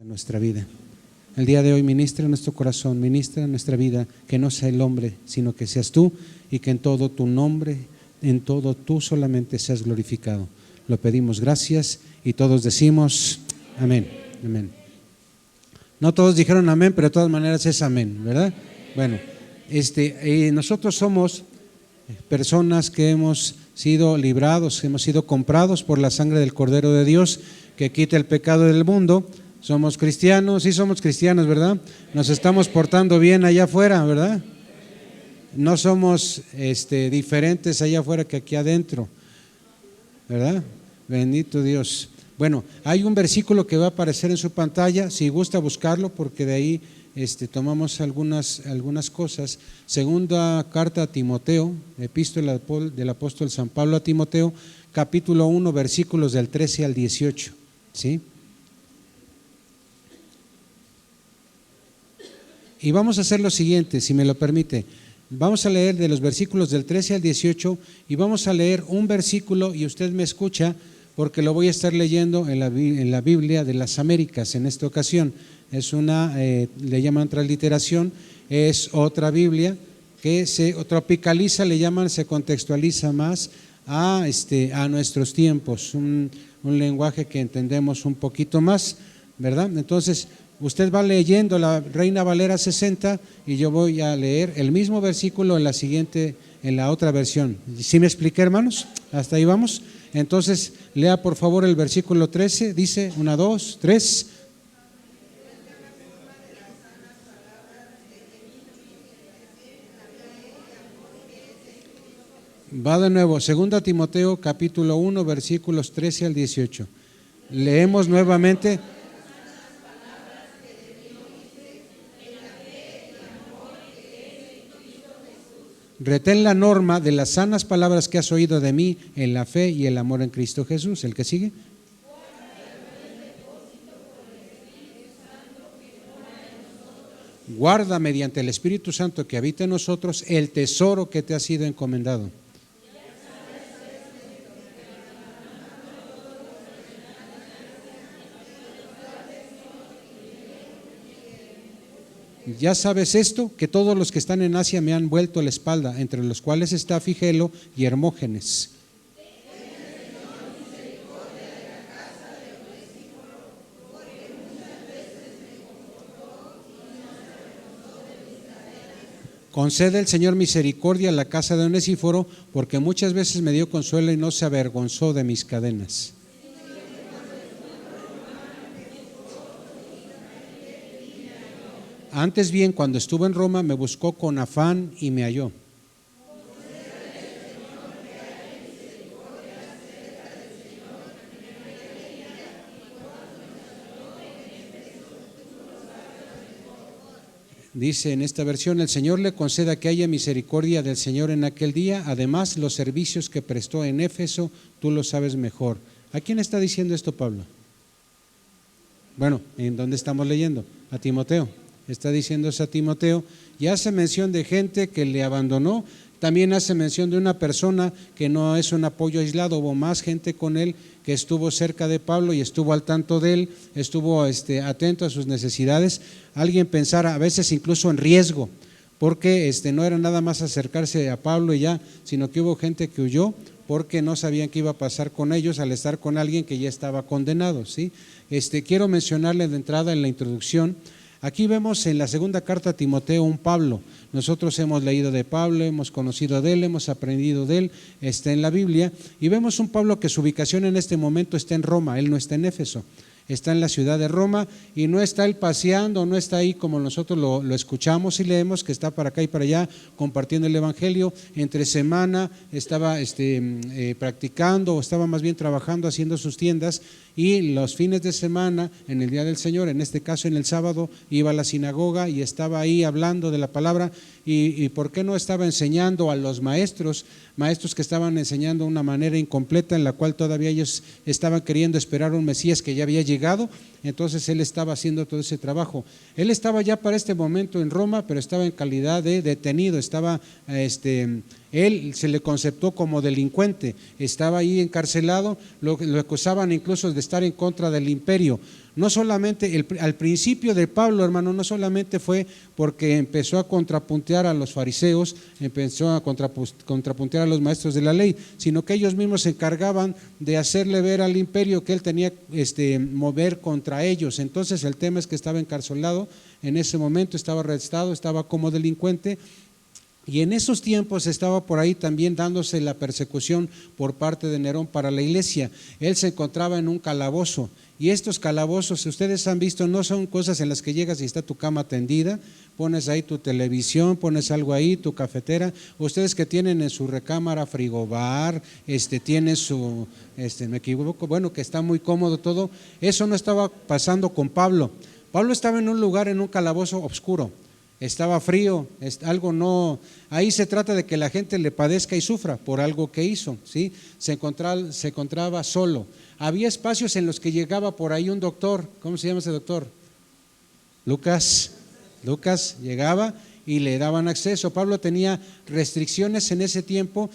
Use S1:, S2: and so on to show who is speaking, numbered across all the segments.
S1: nuestra vida. El día de hoy ministra nuestro corazón, ministra nuestra vida, que no sea el hombre, sino que seas tú, y que en todo tu nombre, en todo tú solamente seas glorificado. Lo pedimos, gracias, y todos decimos amén, amén. No todos dijeron amén, pero de todas maneras es amén, ¿verdad? Bueno, nosotros somos personas que hemos sido librados, hemos sido comprados por la sangre del Cordero de Dios, que quita el pecado del mundo. Somos cristianos, sí somos cristianos, ¿verdad? Nos estamos portando bien allá afuera, ¿verdad? No somos diferentes allá afuera que aquí adentro, ¿verdad? Bendito Dios. Bueno, hay un versículo que va a aparecer en su pantalla, si gusta buscarlo, porque de ahí tomamos algunas cosas. Segunda carta a Timoteo, epístola del apóstol San Pablo a Timoteo, capítulo 1, versículos del 13 al 18, ¿sí? Y vamos a hacer lo siguiente, si me lo permite. Vamos a leer de los versículos del 13 al 18 y vamos a leer un versículo y usted me escucha porque lo voy a estar leyendo en la Biblia de las Américas en esta ocasión. Es le llaman transliteración, es otra Biblia que se tropicaliza, le llaman, se contextualiza más a nuestros tiempos, un lenguaje que entendemos un poquito más, ¿verdad? Entonces, usted va leyendo la Reina Valera 60 y yo voy a leer el mismo versículo en la otra versión. ¿Sí me expliqué, hermanos? ¿Hasta ahí vamos? Entonces, lea por favor el versículo 13, dice 1, 2, 3. Va de nuevo, 2 Timoteo capítulo 1, versículos 13 al 18. Leemos nuevamente. Retén la norma de las sanas palabras que has oído de mí en la fe y el amor en Cristo Jesús. ¿El que sigue? Guarda mediante el Espíritu Santo que habita en nosotros el tesoro que te ha sido encomendado. Ya sabes esto, que todos los que están en Asia me han vuelto la espalda, entre los cuales está Figelo y Hermógenes. Concede el Señor misericordia a la casa de Onesíforo, porque muchas veces me dio consuelo y no se avergonzó de mis cadenas. Antes bien, cuando estuve en Roma, me buscó con afán y me halló. Dice en esta versión, el Señor le conceda que haya misericordia del Señor en aquel día. Además, los servicios que prestó en Éfeso, tú lo sabes mejor. ¿A quién está diciendo esto Pablo? Bueno, ¿en dónde estamos leyendo? A Timoteo. Está diciendo eso a Timoteo, y hace mención de gente que le abandonó, también hace mención de una persona que no es un apoyo aislado, hubo más gente con él que estuvo cerca de Pablo y estuvo al tanto de él, estuvo atento a sus necesidades. Alguien pensara a veces incluso en riesgo, porque no era nada más acercarse a Pablo y ya, sino que hubo gente que huyó porque no sabían qué iba a pasar con ellos al estar con alguien que ya estaba condenado, ¿sí? Quiero mencionarle de entrada en la introducción. Aquí vemos en la segunda carta a Timoteo un Pablo. Nosotros hemos leído de Pablo, hemos conocido de él, hemos aprendido de él, está en la Biblia, y vemos un Pablo que su ubicación en este momento está en Roma, él no está en Éfeso, está en la ciudad de Roma y no está él paseando, no está ahí como nosotros lo escuchamos y leemos, que está para acá y para allá compartiendo el Evangelio. Entre semana estaba practicando, o estaba más bien trabajando, haciendo sus tiendas, y los fines de semana, en el día del Señor, en este caso en el sábado, iba a la sinagoga y estaba ahí hablando de la palabra. ¿Y por qué no estaba enseñando a los maestros que estaban enseñando una manera incompleta, en la cual todavía ellos estaban queriendo esperar un Mesías que ya había llegado? Entonces él estaba haciendo todo ese trabajo. Él estaba ya para este momento en Roma, pero estaba en calidad de detenido, estaba él se le conceptó como delincuente, estaba ahí encarcelado, lo acusaban incluso de estar en contra del imperio. No solamente, al principio de Pablo, hermano, no solamente fue porque empezó a contrapuntear a los fariseos, empezó a contrapuntear a los maestros de la ley, sino que ellos mismos se encargaban de hacerle ver al imperio que él tenía mover contra ellos. Entonces el tema es que estaba encarcelado en ese momento, estaba arrestado, estaba como delincuente. Y en esos tiempos estaba por ahí también dándose la persecución por parte de Nerón para la iglesia. Él se encontraba en un calabozo, y estos calabozos, si ustedes han visto, no son cosas en las que llegas y está tu cama tendida, pones ahí tu televisión, pones algo ahí, tu cafetera. Ustedes que tienen en su recámara frigobar, tienen su, me equivoco, bueno, que está muy cómodo todo. Eso no estaba pasando con Pablo. Pablo estaba en un lugar, en un calabozo oscuro. Estaba frío, algo no, ahí se trata de que la gente le padezca y sufra por algo que hizo, ¿sí? Se encontraba solo. Había espacios en los que llegaba por ahí un doctor. ¿Cómo se llama ese doctor? Lucas llegaba y le daban acceso. Pablo tenía restricciones en ese tiempo,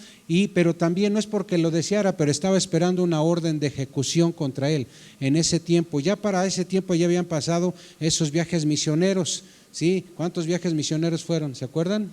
S1: pero también no es porque lo deseara, pero estaba esperando una orden de ejecución contra él en ese tiempo. Ya para ese tiempo ya habían pasado esos viajes misioneros, ¿sí? ¿Cuántos viajes misioneros fueron? ¿Se acuerdan?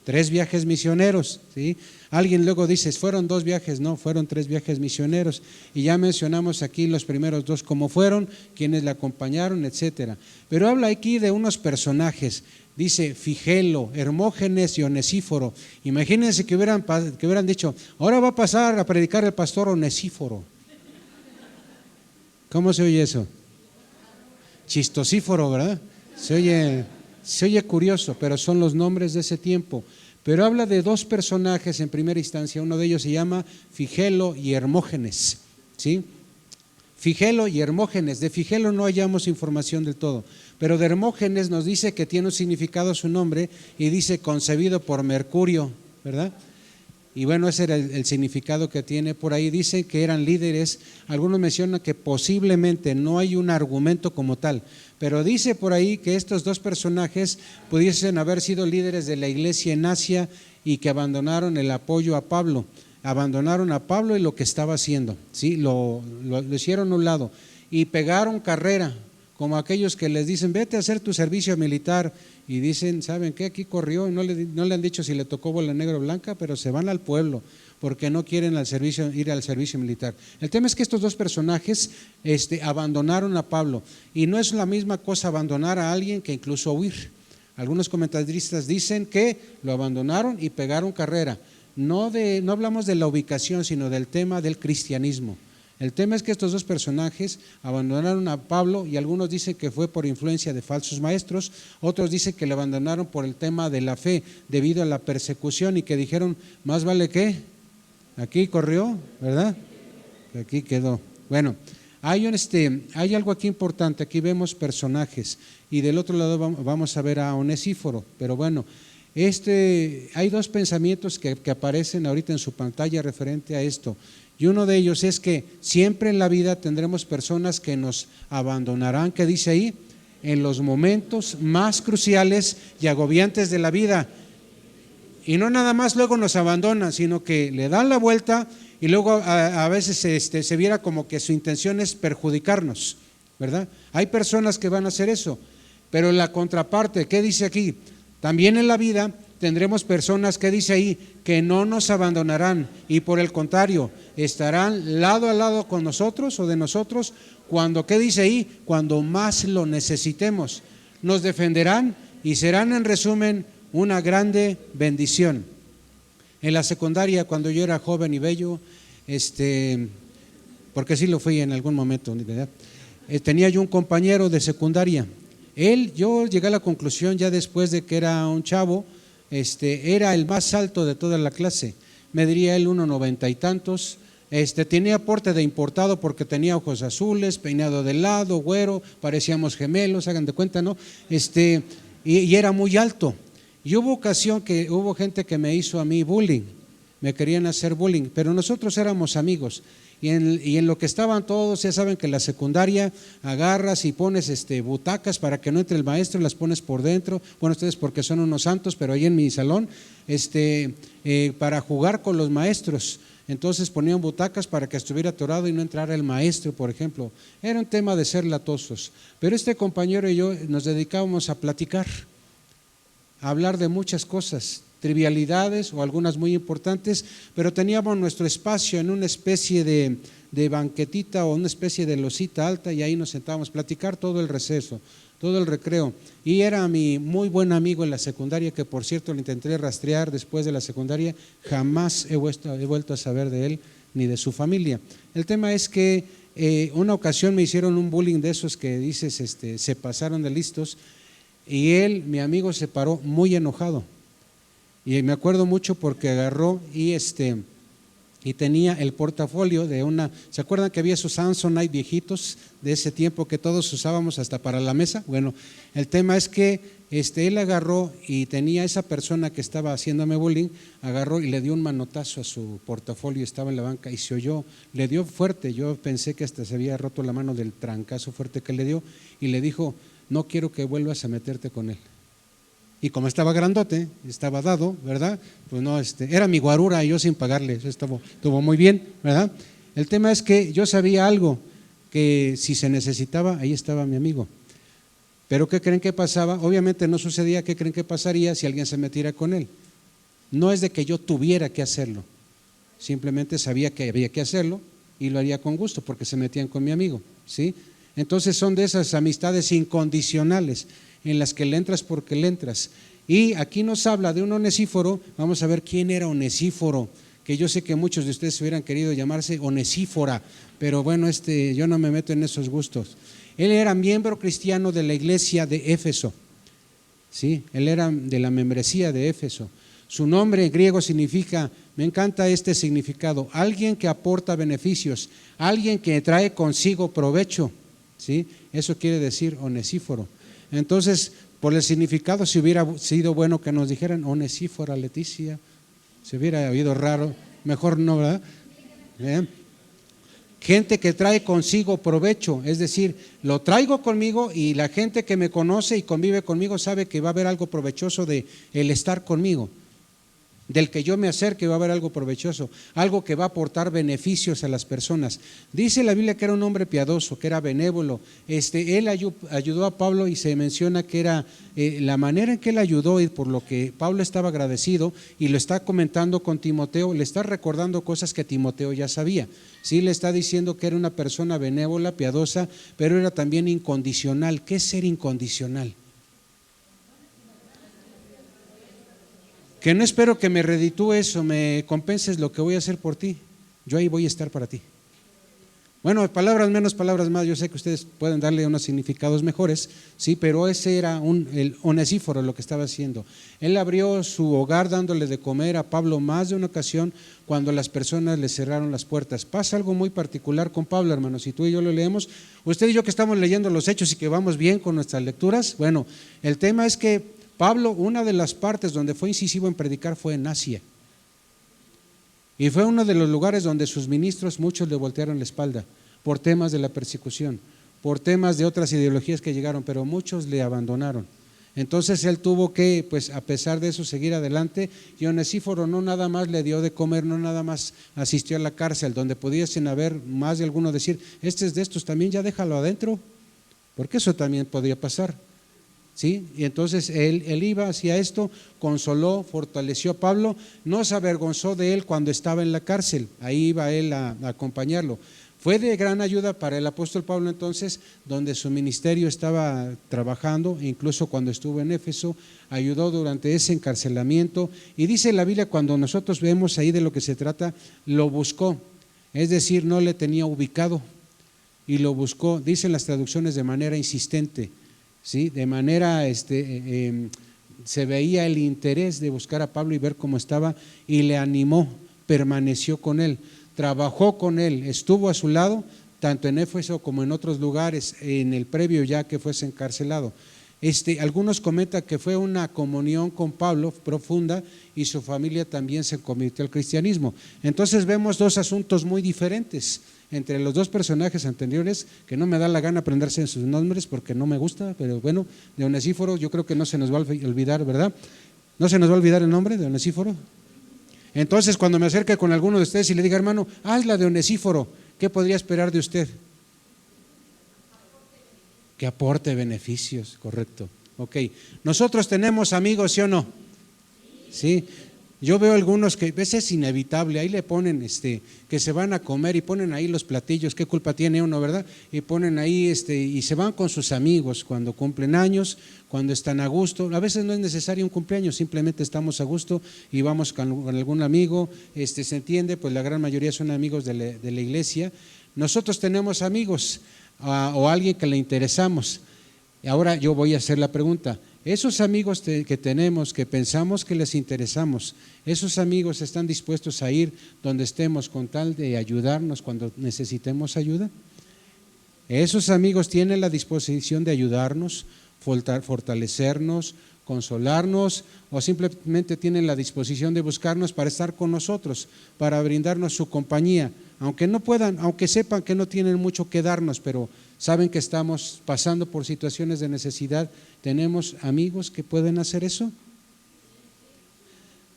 S1: 3 viajes misioneros, ¿sí? Alguien luego dice, fueron 2 viajes, no, fueron 3 viajes misioneros, y ya mencionamos aquí los primeros 2 cómo fueron, quienes le acompañaron, etcétera. Pero habla aquí de unos personajes, dice Figelo, Hermógenes y Onesíforo. Imagínense que hubieran dicho, ahora va a pasar a predicar el pastor Onesíforo. ¿Cómo se oye eso? Chistosíforo, ¿verdad? Se oye curioso, pero son los nombres de ese tiempo. Pero habla de 2 personajes en primera instancia. Uno de ellos se llama Figelo y Hermógenes, ¿sí? Figelo y Hermógenes. De Figelo no hallamos información del todo, pero de Hermógenes nos dice que tiene un significado su nombre, y dice concebido por Mercurio, ¿verdad? Y bueno, ese era el significado que tiene. Por ahí dicen que eran líderes. Algunos mencionan que posiblemente, no hay un argumento como tal, pero dice por ahí que estos 2 personajes pudiesen haber sido líderes de la iglesia en Asia y que abandonaron el apoyo a Pablo. Abandonaron a Pablo y lo que estaba haciendo, ¿sí? Lo hicieron a un lado y pegaron carrera, como aquellos que les dicen, vete a hacer tu servicio militar, y dicen, ¿saben qué? Aquí corrió, y no le han dicho si le tocó bola negra o blanca, pero se van al pueblo porque no quieren ir al servicio militar. El tema es que estos 2 personajes abandonaron a Pablo, y no es la misma cosa abandonar a alguien que incluso huir. Algunos comentaristas dicen que lo abandonaron y pegaron carrera. No hablamos de la ubicación, sino del tema del cristianismo. El tema es que estos 2 personajes abandonaron a Pablo, y algunos dicen que fue por influencia de falsos maestros, otros dicen que le abandonaron por el tema de la fe, debido a la persecución, y que dijeron, más vale que aquí corrió, ¿verdad? Aquí quedó. Bueno, hay algo aquí importante. Aquí vemos personajes, y del otro lado vamos a ver a Onesíforo. Pero bueno, hay 2 pensamientos que aparecen ahorita en su pantalla referente a esto. Y uno de ellos es que siempre en la vida tendremos personas que nos abandonarán, que dice ahí, en los momentos más cruciales y agobiantes de la vida. Y no nada más luego nos abandonan, sino que le dan la vuelta, y luego a veces se viera como que su intención es perjudicarnos, ¿verdad? Hay personas que van a hacer eso, pero la contraparte, ¿qué dice aquí? También en la vida tendremos personas, que dice ahí, que no nos abandonarán, y por el contrario, estarán lado a lado con nosotros o de nosotros cuando, ¿qué dice ahí? Cuando más lo necesitemos. Nos defenderán y serán, en resumen, una grande bendición. En la secundaria, cuando yo era joven y bello, porque sí lo fui en algún momento, ¿verdad? Tenía yo un compañero de secundaria. Yo llegué a la conclusión ya después de que era un chavo, era el más alto de toda la clase. Mediría él 1,90 y tantos. Tenía porte de importado porque tenía ojos azules, peinado de lado, güero, parecíamos gemelos, hagan de cuenta, ¿no? Y era muy alto. Y hubo gente que me hizo a mí bullying, me querían hacer bullying, pero nosotros éramos amigos. Y en lo que estaban todos, ya saben que en la secundaria agarras y pones butacas para que no entre el maestro, las pones por dentro. Bueno, ustedes porque son unos santos, pero ahí en mi salón, para jugar con los maestros. Entonces ponían butacas para que estuviera atorado y no entrara el maestro, por ejemplo. Era un tema de ser latosos. Pero este compañero y yo nos dedicábamos a platicar, a hablar de muchas cosas, trivialidades o algunas muy importantes, pero teníamos nuestro espacio en una especie de banquetita o una especie de losita alta y ahí nos sentábamos a platicar todo el receso, todo el recreo. Y era mi muy buen amigo en la secundaria, que por cierto lo intenté rastrear después de la secundaria, jamás he vuelto a saber de él ni de su familia. El tema es que una ocasión me hicieron un bullying de esos que dices, se pasaron de listos, y él, mi amigo, se paró muy enojado. Y me acuerdo mucho porque agarró y tenía el portafolio de una, ¿se acuerdan que había esos Samsonite viejitos de ese tiempo que todos usábamos hasta para la mesa? Bueno, el tema es que él agarró y tenía esa persona que estaba haciéndome bullying, agarró y le dio un manotazo a su portafolio, estaba en la banca y se oyó, le dio fuerte, yo pensé que hasta se había roto la mano del trancazo fuerte que le dio, y le dijo: no quiero que vuelvas a meterte con él. Y como estaba grandote, estaba dado, ¿verdad? Pues no, era mi guarura y yo sin pagarle, eso estuvo muy bien, ¿verdad? El tema es que yo sabía algo, que si se necesitaba, ahí estaba mi amigo. Pero ¿qué creen que pasaba? Obviamente no sucedía. ¿Qué creen que pasaría si alguien se metiera con él? No es de que yo tuviera que hacerlo, simplemente sabía que había que hacerlo y lo haría con gusto porque se metían con mi amigo, ¿sí? Entonces son de esas amistades incondicionales en las que le entras porque le entras. Y aquí nos habla de un Onesíforo. Vamos a ver quién era Onesíforo, que yo sé que muchos de ustedes hubieran querido llamarse Onesífora, pero bueno, yo no me meto en esos gustos. Él era miembro cristiano de la iglesia de Éfeso, ¿sí? Él era de la membresía de Éfeso. Su nombre en griego significa, me encanta este significado, alguien que aporta beneficios, alguien que trae consigo provecho, ¿sí? Eso quiere decir Onesíforo. Entonces, por el significado, si hubiera sido bueno que nos dijeran Onesífora Leticia, se hubiera oído raro, mejor no, ¿verdad? Gente que trae consigo provecho, es decir, lo traigo conmigo y la gente que me conoce y convive conmigo sabe que va a haber algo provechoso de el estar conmigo. Del que yo me acerque va a haber algo provechoso, algo que va a aportar beneficios a las personas. Dice la Biblia que era un hombre piadoso, que era benévolo. Él ayudó a Pablo y se menciona que era la manera en que él ayudó y por lo que Pablo estaba agradecido, y lo está comentando con Timoteo, le está recordando cosas que Timoteo ya sabía. Sí, le está diciendo que era una persona benévola, piadosa, pero era también incondicional. ¿Qué es ser incondicional? Que no espero que me reditúes o me compenses lo que voy a hacer por ti, yo ahí voy a estar para ti. Bueno, palabras menos, palabras más, yo sé que ustedes pueden darle unos significados mejores, sí, pero ese era el Onesíforo lo que estaba haciendo. Él abrió su hogar dándole de comer a Pablo más de una ocasión cuando las personas le cerraron las puertas. Pasa algo muy particular con Pablo, hermanos, si tú y yo lo leemos, usted y yo que estamos leyendo los Hechos y que vamos bien con nuestras lecturas, bueno, el tema es que Pablo, una de las partes donde fue incisivo en predicar fue en Asia. Y fue uno de los lugares donde sus ministros muchos le voltearon la espalda por temas de la persecución, por temas de otras ideologías que llegaron, pero muchos le abandonaron. Entonces él tuvo que, pues a pesar de eso, seguir adelante. Y Onesíforo no nada más le dio de comer, no nada más asistió a la cárcel, donde pudiesen haber más de alguno decir, este es de estos, también ya déjalo adentro, porque eso también podría pasar. ¿Sí? Y entonces él iba hacia esto, consoló, fortaleció a Pablo, no se avergonzó de él cuando estaba en la cárcel, ahí iba él a acompañarlo. Fue de gran ayuda para el apóstol Pablo entonces, donde su ministerio estaba trabajando, incluso cuando estuvo en Éfeso, ayudó durante ese encarcelamiento. Y dice la Biblia, cuando nosotros vemos ahí de lo que se trata, lo buscó, es decir, no le tenía ubicado y lo buscó, dicen las traducciones de manera insistente. ¿Sí? De manera, se veía el interés de buscar a Pablo y ver cómo estaba, y le animó, permaneció con él, trabajó con él, estuvo a su lado, tanto en Éfeso como en otros lugares, en el previo ya que fuese encarcelado. Algunos comentan que fue una comunión con Pablo profunda y su familia también se convirtió al cristianismo. Entonces vemos dos asuntos muy diferentes entre los dos personajes anteriores, que no me da la gana aprenderse en sus nombres porque no me gusta, pero bueno, de Onesíforo yo creo que no se nos va a olvidar, ¿verdad? ¿No se nos va a olvidar el nombre de Onesíforo? Entonces, cuando me acerque con alguno de ustedes y le diga, hermano, haz la de Onesíforo, ¿qué podría esperar de usted? Que aporte beneficios, correcto. Ok, nosotros tenemos amigos, ¿sí o no? Sí. Yo veo algunos que a veces es inevitable, ahí le ponen que se van a comer y ponen ahí los platillos, qué culpa tiene uno, ¿verdad? Y ponen ahí y se van con sus amigos cuando cumplen años, cuando están a gusto. A veces no es necesario un cumpleaños, simplemente estamos a gusto y vamos con algún amigo, se entiende, pues la gran mayoría son amigos de la iglesia. Nosotros tenemos amigos o alguien que le interesamos. Ahora yo voy a hacer la pregunta. Esos amigos que tenemos, que pensamos que les interesamos, esos amigos están dispuestos a ir donde estemos con tal de ayudarnos cuando necesitemos ayuda. Esos amigos tienen la disposición de ayudarnos, fortalecernos, consolarnos, o simplemente tienen la disposición de buscarnos para estar con nosotros, para brindarnos su compañía, aunque no puedan, aunque sepan que no tienen mucho que darnos, pero saben que estamos pasando por situaciones de necesidad. ¿Tenemos amigos que pueden hacer eso?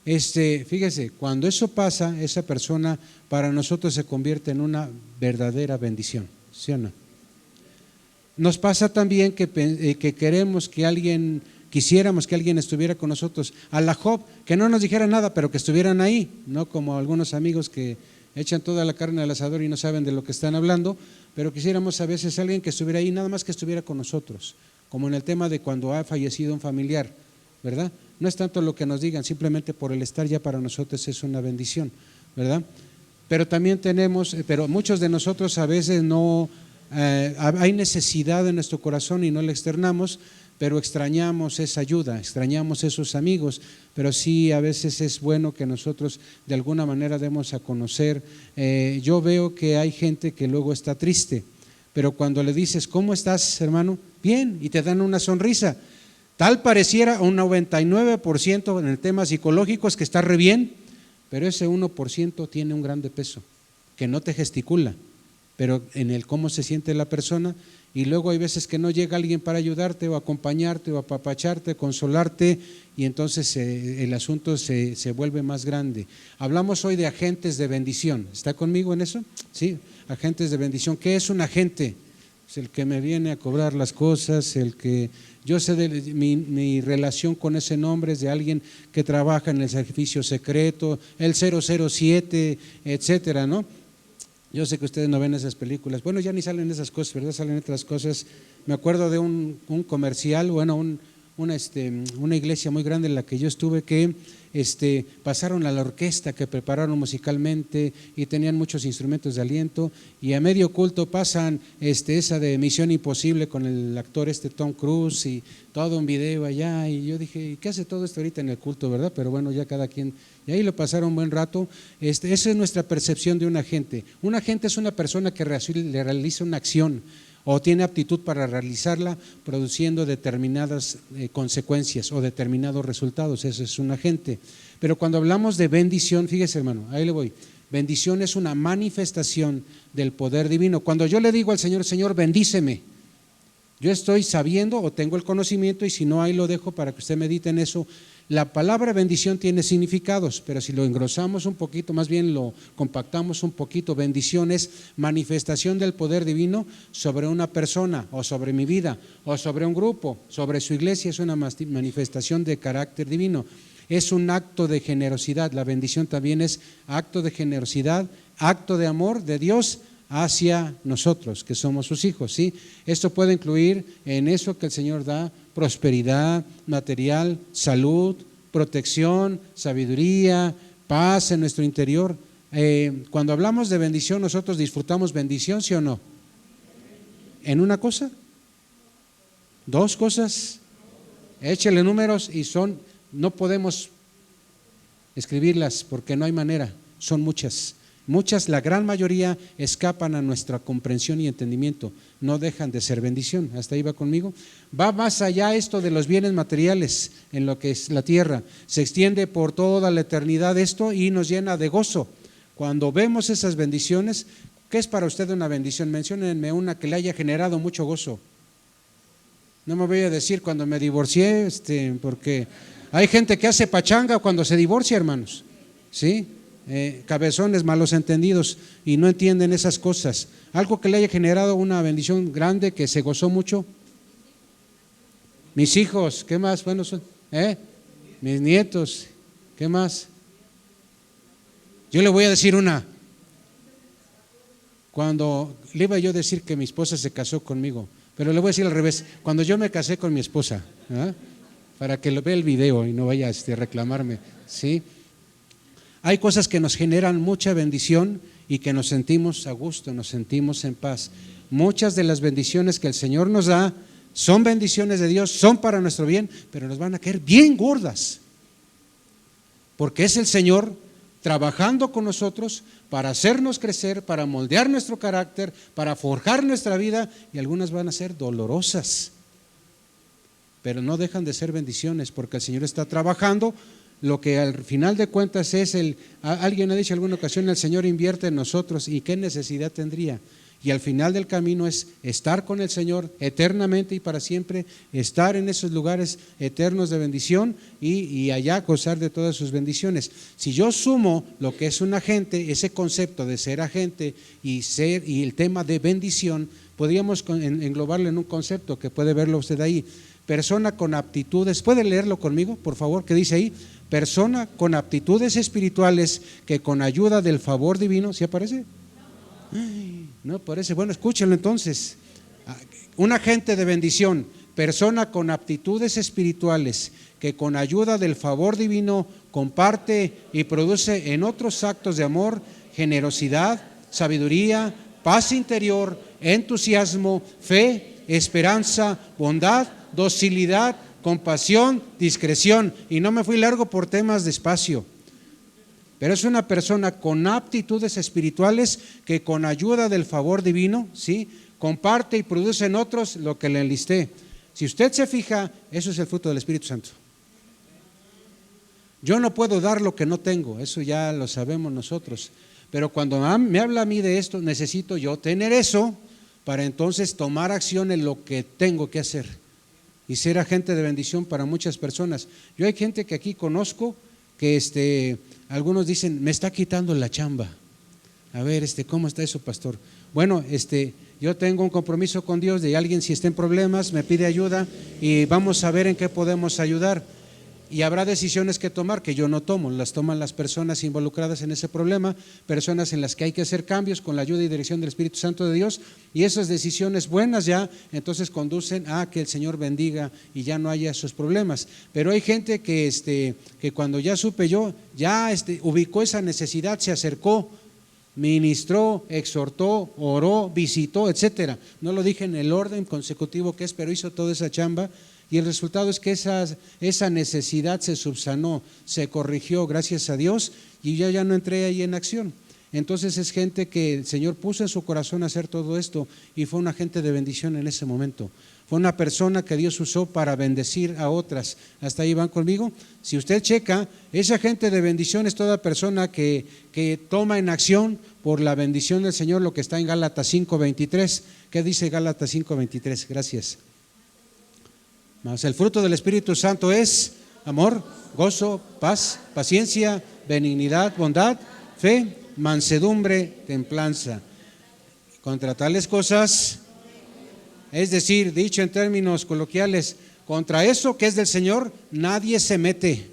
S1: Fíjese, cuando eso pasa, esa persona para nosotros se convierte en una verdadera bendición, ¿sí o no? Nos pasa también que quisiéramos que alguien estuviera con nosotros, a la Job, que no nos dijera nada, pero que estuvieran ahí, no como algunos amigos que echan toda la carne al asador y no saben de lo que están hablando, pero quisiéramos a veces alguien que estuviera ahí, nada más que estuviera con nosotros, como en el tema de cuando ha fallecido un familiar, ¿verdad? No es tanto lo que nos digan, simplemente por el estar ya para nosotros es una bendición, ¿verdad? Pero también pero muchos de nosotros a veces no, hay necesidad en nuestro corazón y no la externamos, pero extrañamos esa ayuda, extrañamos esos amigos, pero sí a veces es bueno que nosotros de alguna manera demos a conocer. Yo veo que hay gente que luego está triste, pero cuando le dices, ¿cómo estás, hermano? Bien, y te dan una sonrisa. Tal pareciera un 99% en el tema psicológico es que está re bien, pero ese 1% tiene un grande peso, que no te gesticula, pero en el cómo se siente la persona. Y luego hay veces que no llega alguien para ayudarte o acompañarte o apapacharte, consolarte, y entonces el asunto se vuelve más grande. Hablamos hoy de agentes de bendición. ¿Está conmigo en eso? Sí, agentes de bendición. ¿Qué es un agente? Es el que me viene a cobrar las cosas, el que yo sé de mi relación con ese nombre es de alguien que trabaja en el servicio secreto, el 007, etcétera, ¿no? Yo sé que ustedes no ven esas películas, bueno, ya ni salen esas cosas, ¿verdad? Salen otras cosas. Me acuerdo de un comercial, bueno, una iglesia muy grande en la que yo estuve, que pasaron a la orquesta que prepararon musicalmente y tenían muchos instrumentos de aliento, y a medio culto pasan esa de Misión Imposible con el actor Tom Cruise y todo un video allá, y yo dije, ¿qué hace todo esto ahorita en el culto, verdad? Pero bueno, ya cada quien, y ahí lo pasaron un buen rato. Esa es nuestra percepción de un agente. Un agente es una persona que le realiza una acción o tiene aptitud para realizarla, produciendo determinadas consecuencias o determinados resultados. Eso es un agente. Pero cuando hablamos de bendición, fíjese, hermano, ahí le voy. Bendición es una manifestación del poder divino. Cuando yo le digo al Señor, Señor, bendíceme, yo estoy sabiendo o tengo el conocimiento, y si no, ahí lo dejo para que usted medite en eso. La palabra bendición tiene significados, pero si lo engrosamos un poquito, más bien lo compactamos un poquito, bendición es manifestación del poder divino sobre una persona o sobre mi vida o sobre un grupo, sobre su iglesia. Es una manifestación de carácter divino, es un acto de generosidad. La bendición también es acto de generosidad, acto de amor de Dios hacia nosotros, que somos sus hijos, ¿sí? Esto puede incluir en eso que el Señor da: prosperidad material, salud, protección, sabiduría, paz en nuestro interior. Cuando hablamos de bendición, nosotros disfrutamos bendición, ¿sí o no? ¿En una cosa? ¿Dos cosas? Échele números y no podemos escribirlas porque no hay manera, son muchas. Muchas, la gran mayoría, escapan a nuestra comprensión y entendimiento, no dejan de ser bendición. ¿Hasta ahí va conmigo? Va más allá esto de los bienes materiales en lo que es la tierra, se extiende por toda la eternidad esto y nos llena de gozo. Cuando vemos esas bendiciones, ¿qué es para usted una bendición? Menciónenme una que le haya generado mucho gozo. No me voy a decir cuando me divorcié, porque hay gente que hace pachanga cuando se divorcia, hermanos. ¿sí? Cabezones, malos entendidos y no entienden esas cosas. Algo que le haya generado una bendición grande, que se gozó mucho. Mis hijos, ¿qué más? Bueno, mis nietos, ¿qué más? Yo le voy a decir una. Cuando le iba yo a decir que mi esposa se casó conmigo, pero le voy a decir al revés. Cuando yo me casé con mi esposa, para que lo vea el video y no vaya a reclamarme, ¿sí? Hay cosas que nos generan mucha bendición y que nos sentimos a gusto, nos sentimos en paz. Muchas de las bendiciones que el Señor nos da son bendiciones de Dios, son para nuestro bien, pero nos van a caer bien gordas, porque es el Señor trabajando con nosotros para hacernos crecer, para moldear nuestro carácter, para forjar nuestra vida, y algunas van a ser dolorosas, pero no dejan de ser bendiciones, porque el Señor está trabajando. Lo que al final de cuentas es alguien ha dicho en alguna ocasión, el Señor invierte en nosotros, ¿y qué necesidad tendría? Y al final del camino es estar con el Señor eternamente y para siempre, estar en esos lugares eternos de bendición y allá gozar de todas sus bendiciones. Si yo sumo lo que es un agente, ese concepto de ser agente y el tema de bendición, podríamos englobarlo en un concepto que puede verlo usted ahí. Persona con aptitudes, ¿puede leerlo conmigo, por favor? ¿Qué dice ahí? Persona con aptitudes espirituales que con ayuda del favor divino, ¿sí aparece? No aparece. Bueno, escúchenlo entonces. Un agente de bendición, persona con aptitudes espirituales que con ayuda del favor divino comparte y produce en otros actos de amor, generosidad, sabiduría, paz interior, entusiasmo, fe, esperanza, bondad, docilidad, compasión, discreción. Y no me fui largo por temas de espacio, pero es una persona con aptitudes espirituales que con ayuda del favor divino, ¿sí?, comparte y produce en otros lo que le enlisté. Si usted se fija, eso es el fruto del Espíritu Santo. Yo no puedo dar lo que no tengo, eso ya lo sabemos nosotros, pero cuando me habla a mí de esto, necesito yo tener eso para entonces tomar acción en lo que tengo que hacer y ser agente de bendición para muchas personas. Yo hay gente que aquí conozco que algunos dicen, me está quitando la chamba. A ver, ¿cómo está eso, pastor? Bueno, yo tengo un compromiso con Dios de alguien, si está en problemas, me pide ayuda y vamos a ver en qué podemos ayudar. Y habrá decisiones que tomar que yo no tomo, las toman las personas involucradas en ese problema, personas en las que hay que hacer cambios con la ayuda y dirección del Espíritu Santo de Dios, y esas decisiones buenas ya entonces conducen a que el Señor bendiga y ya no haya esos problemas. Pero hay gente que cuando ya supe yo, ya ubicó esa necesidad, se acercó, ministró, exhortó, oró, visitó, etcétera. No lo dije en el orden consecutivo que es, pero hizo toda esa chamba. Y el resultado es que esa necesidad se subsanó, se corrigió, gracias a Dios, y ya no entré ahí en acción. Entonces es gente que el Señor puso en su corazón hacer todo esto y fue un agente de bendición en ese momento. Fue una persona que Dios usó para bendecir a otras. ¿Hasta ahí van conmigo? Si usted checa, ese agente de bendición es toda persona que toma en acción por la bendición del Señor lo que está en Gálatas 5:23. ¿Qué dice Gálatas 5:23? Gracias. Mas el fruto del Espíritu Santo es amor, gozo, paz, paciencia, benignidad, bondad, fe, mansedumbre, templanza. Contra tales cosas, es decir, dicho en términos coloquiales, contra eso que es del Señor, nadie se mete.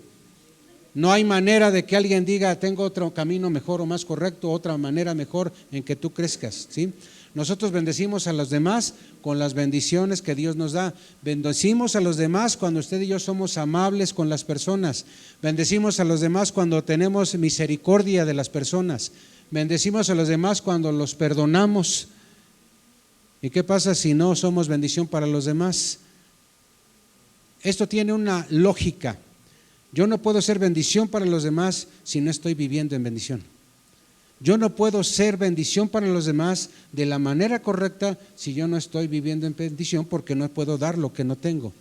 S1: No hay manera de que alguien diga, tengo otro camino mejor o más correcto, otra manera mejor en que tú crezcas, ¿sí? Nosotros bendecimos a los demás con las bendiciones que Dios nos da. Bendecimos a los demás cuando usted y yo somos amables con las personas. Bendecimos a los demás cuando tenemos misericordia de las personas. Bendecimos a los demás cuando los perdonamos. ¿Y qué pasa si no somos bendición para los demás? Esto tiene una lógica. Yo no puedo ser bendición para los demás si no estoy viviendo en bendición. Yo no puedo ser bendición para los demás de la manera correcta si yo no estoy viviendo en bendición, porque no puedo dar lo que no tengo.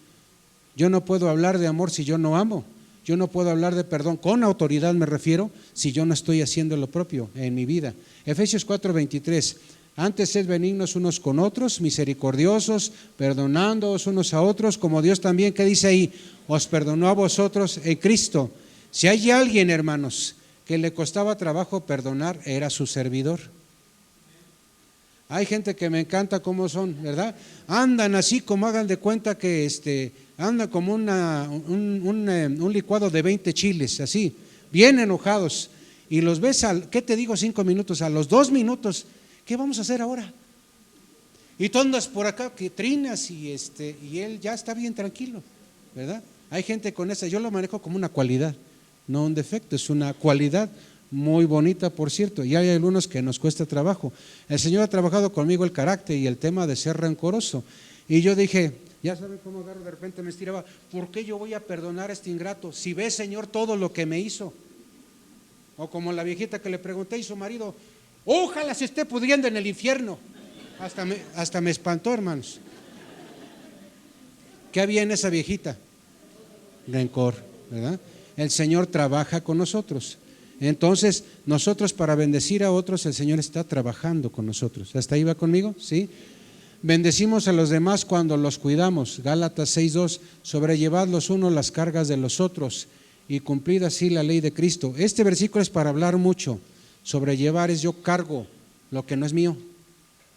S1: Yo no puedo hablar de amor si yo no amo. Yo no puedo hablar de perdón, con autoridad me refiero, si yo no estoy haciendo lo propio en mi vida. Efesios 4:23, antes sed benignos unos con otros, misericordiosos, perdonándoos unos a otros, como Dios también, ¿qué dice ahí? Os perdonó a vosotros en Cristo. Si hay alguien, hermanos, que le costaba trabajo perdonar era su servidor. Hay gente que me encanta cómo son, ¿verdad? Andan así como hagan de cuenta que andan como un licuado de 20 chiles, así, bien enojados. Y los ves, ¿qué te digo? 5 minutos, a los 2 minutos, ¿qué vamos a hacer ahora? Y tú andas por acá que trinas y él ya está bien tranquilo, ¿verdad? Hay gente con esa, yo lo manejo como una cualidad, no un defecto, es una cualidad muy bonita, por cierto, y hay algunos que nos cuesta trabajo. El Señor ha trabajado conmigo el carácter y el tema de ser rencoroso, y yo dije, ya saben cómo agarro, de repente me estiraba, ¿por qué yo voy a perdonar a este ingrato? Si ve, Señor, todo lo que me hizo. O como la viejita que le pregunté y su marido, ojalá se esté pudriendo en el infierno. Hasta me espantó, hermanos. ¿Qué había en esa viejita? Rencor, ¿verdad? El Señor trabaja con nosotros. Entonces, nosotros para bendecir a otros, el Señor está trabajando con nosotros. ¿Hasta ahí va conmigo? ¿Sí? Bendecimos a los demás cuando los cuidamos. Gálatas 6:2, sobrellevad los unos las cargas de los otros y cumplid así la ley de Cristo. Este versículo es para hablar mucho. Sobrellevar es yo cargo lo que no es mío.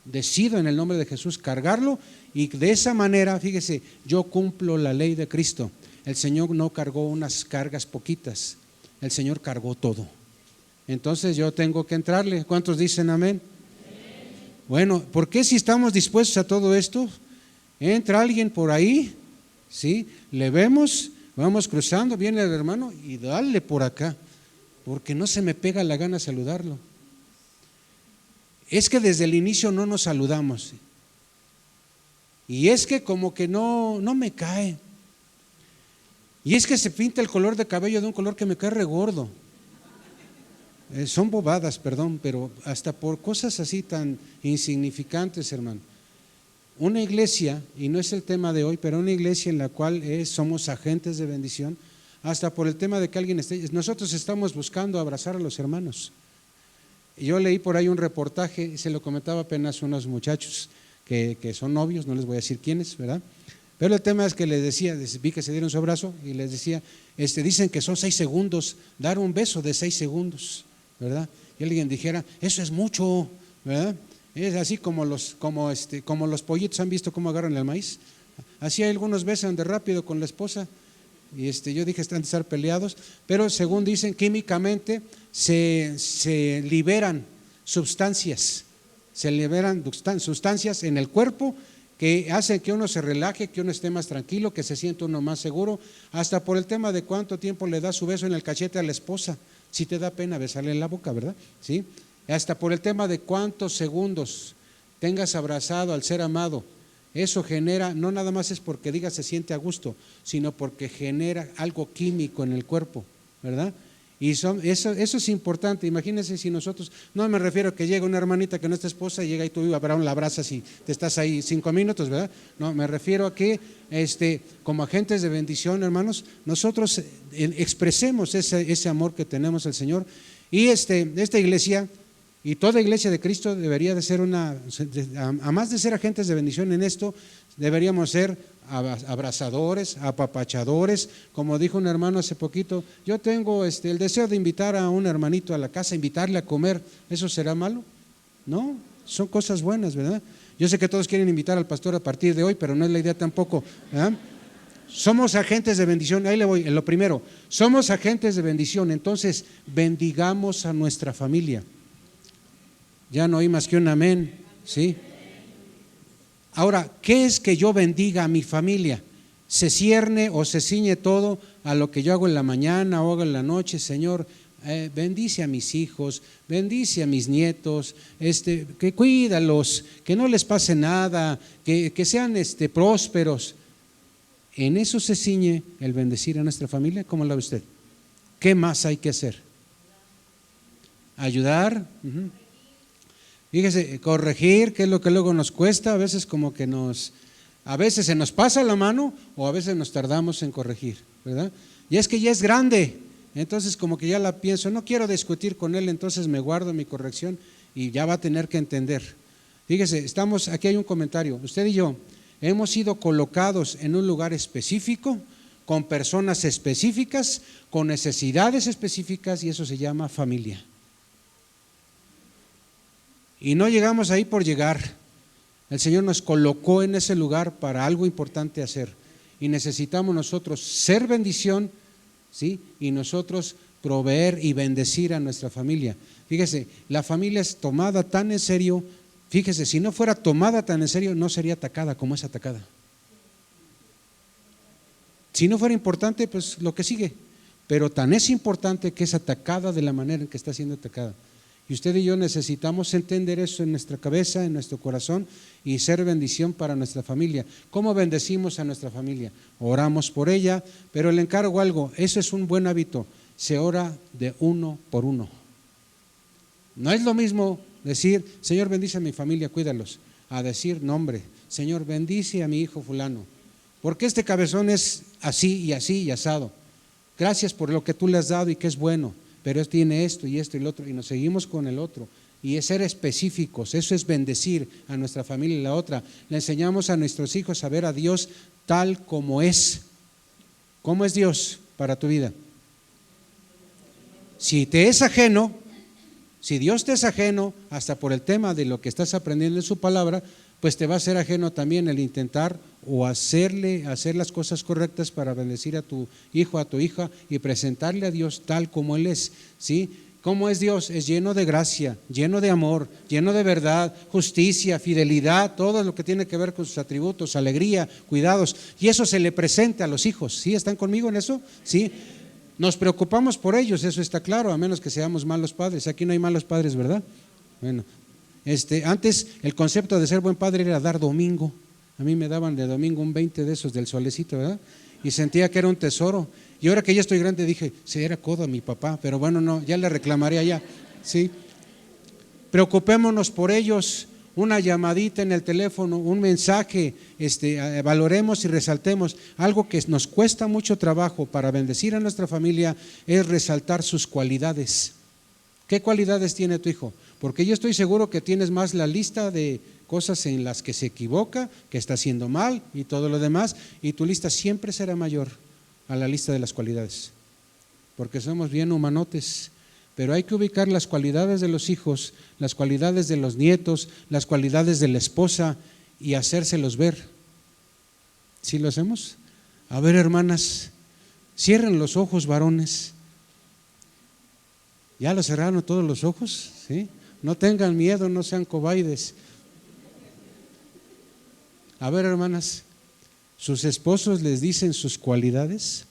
S1: Decido en el nombre de Jesús cargarlo y de esa manera, fíjese, yo cumplo la ley de Cristo. El Señor no cargó unas cargas poquitas, el Señor cargó todo. Entonces yo tengo que entrarle. ¿Cuántos dicen amén? Bueno, ¿por qué si estamos dispuestos a todo esto? Entra alguien por ahí, ¿sí? Le vemos, vamos cruzando, viene el hermano y dale por acá, porque no se me pega la gana saludarlo. Es que desde el inicio no nos saludamos. Y es que como que no me cae. Y es que se pinta el color de cabello de un color que me cae regordo. Son bobadas, perdón, pero hasta por cosas así tan insignificantes, hermano. Una iglesia, y no es el tema de hoy, pero una iglesia en la cual somos agentes de bendición, hasta por el tema de que alguien esté, nosotros estamos buscando abrazar a los hermanos. Yo leí por ahí un reportaje, se lo comentaba apenas a unos muchachos que son novios, no les voy a decir quiénes, ¿verdad? Pero el tema es que les decía, vi que se dieron su abrazo y les decía, dicen que son 6 segundos, dar un beso de 6 segundos, ¿verdad? Y alguien dijera, eso es mucho, ¿verdad? Es así como los pollitos, ¿han visto cómo agarran el maíz? Así hay algunos besan de rápido con la esposa. Y yo dije, están de estar peleados, pero según dicen, químicamente se liberan sustancias en el cuerpo que hacen que uno se relaje, que uno esté más tranquilo, que se sienta uno más seguro, hasta por el tema de cuánto tiempo le da su beso en el cachete a la esposa, si te da pena besarle en la boca, ¿verdad? ¿Sí? Hasta por el tema de cuántos segundos tengas abrazado al ser amado. Eso genera, no nada más es porque diga se siente a gusto, sino porque genera algo químico en el cuerpo, ¿verdad? Y eso es importante. Imagínense si nosotros, no me refiero a que llega una hermanita que no es tu esposa y llega y tú la abrazas y te estás ahí 5 minutos, ¿verdad? No, me refiero a que como agentes de bendición, hermanos, nosotros expresemos ese amor que tenemos al Señor. Y esta iglesia y toda iglesia de Cristo debería de ser además de ser agentes de bendición en esto, deberíamos ser abrazadores, apapachadores. Como dijo un hermano hace poquito, yo tengo el deseo de invitar a un hermanito a la casa, invitarle a comer. ¿Eso será malo? No, son cosas buenas, ¿verdad? Yo sé que todos quieren invitar al pastor a partir de hoy, pero no es la idea tampoco, ¿verdad? Somos agentes de bendición. Ahí le voy, en lo primero, somos agentes de bendición, entonces bendigamos a nuestra familia. Ya no oí más que un amén, ¿sí? Ahora, ¿qué es que yo bendiga a mi familia? ¿Se cierne o se ciñe todo a lo que yo hago en la mañana o hago en la noche? Señor, bendice a mis hijos, bendice a mis nietos, que cuídalos, que no les pase nada, que sean prósperos. En eso se ciñe el bendecir a nuestra familia. ¿Cómo la ve usted? ¿Qué más hay que hacer? Ayudar. Fíjese, corregir, que es lo que luego nos cuesta, a veces a veces se nos pasa la mano o a veces nos tardamos en corregir, ¿verdad? Y es que ya es grande, entonces como que ya la pienso, no quiero discutir con él, entonces me guardo mi corrección y ya va a tener que entender. Fíjese, aquí hay un comentario, usted y yo hemos sido colocados en un lugar específico con personas específicas, con necesidades específicas, y eso se llama familia. Y no llegamos ahí por llegar. El Señor nos colocó en ese lugar para algo importante hacer, y necesitamos nosotros ser bendición, ¿sí? Y nosotros proveer y bendecir a nuestra familia. Fíjese, la familia es tomada tan en serio. Fíjese, si no fuera tomada tan en serio, no sería atacada como es atacada. Si no fuera importante, pues lo que sigue, pero tan es importante que es atacada de la manera en que está siendo atacada. Y usted y yo necesitamos entender eso en nuestra cabeza, en nuestro corazón, y ser bendición para nuestra familia. ¿Cómo bendecimos a nuestra familia? Oramos por ella, pero le encargo algo, eso es un buen hábito, se ora de uno por uno. No es lo mismo decir, Señor, bendice a mi familia, cuídalos, a decir, no hombre, Señor, bendice a mi hijo fulano, porque este cabezón es así y asado. Gracias por lo que tú le has dado y que es bueno, pero tiene esto y esto y lo otro, y nos seguimos con el otro. Y es ser específicos, eso es bendecir a nuestra familia. Y la otra, le enseñamos a nuestros hijos a ver a Dios tal como es. ¿Cómo es Dios para tu vida? Si te es ajeno, si Dios te es ajeno, hasta por el tema de lo que estás aprendiendo en su palabra, pues te va a ser ajeno también el intentar o hacer las cosas correctas para bendecir a tu hijo, a tu hija, y presentarle a Dios tal como Él es, ¿sí? ¿Cómo es Dios? Es lleno de gracia, lleno de amor, lleno de verdad, justicia, fidelidad, todo lo que tiene que ver con sus atributos, alegría, cuidados, y eso se le presenta a los hijos. ¿Sí? ¿Están conmigo en eso? ¿Sí? Nos preocupamos por ellos, eso está claro, a menos que seamos malos padres. Aquí no hay malos padres, ¿verdad? Bueno, antes el concepto de ser buen padre era dar domingo. A mí me daban de domingo un 20 de esos del solecito, ¿verdad? Y sentía que era un tesoro. Y ahora que ya estoy grande dije, sí, era codo a mi papá, pero bueno, no, ya le reclamaré allá, ¿sí? Preocupémonos por ellos, una llamadita en el teléfono, un mensaje, valoremos y resaltemos. Algo que nos cuesta mucho trabajo para bendecir a nuestra familia es resaltar sus cualidades. ¿Qué cualidades tiene tu hijo? Porque yo estoy seguro que tienes más la lista de cosas en las que se equivoca, que está haciendo mal y todo lo demás, y tu lista siempre será mayor a la lista de las cualidades, porque somos bien humanotes. Pero hay que ubicar las cualidades de los hijos, las cualidades de los nietos, las cualidades de la esposa y hacérselos ver. ¿Sí lo hacemos? A ver, hermanas, cierren los ojos, varones. ¿Ya lo cerraron todos los ojos? ¿Sí? No tengan miedo, no sean cobardes. A ver, hermanas, ¿sus esposos les dicen sus cualidades?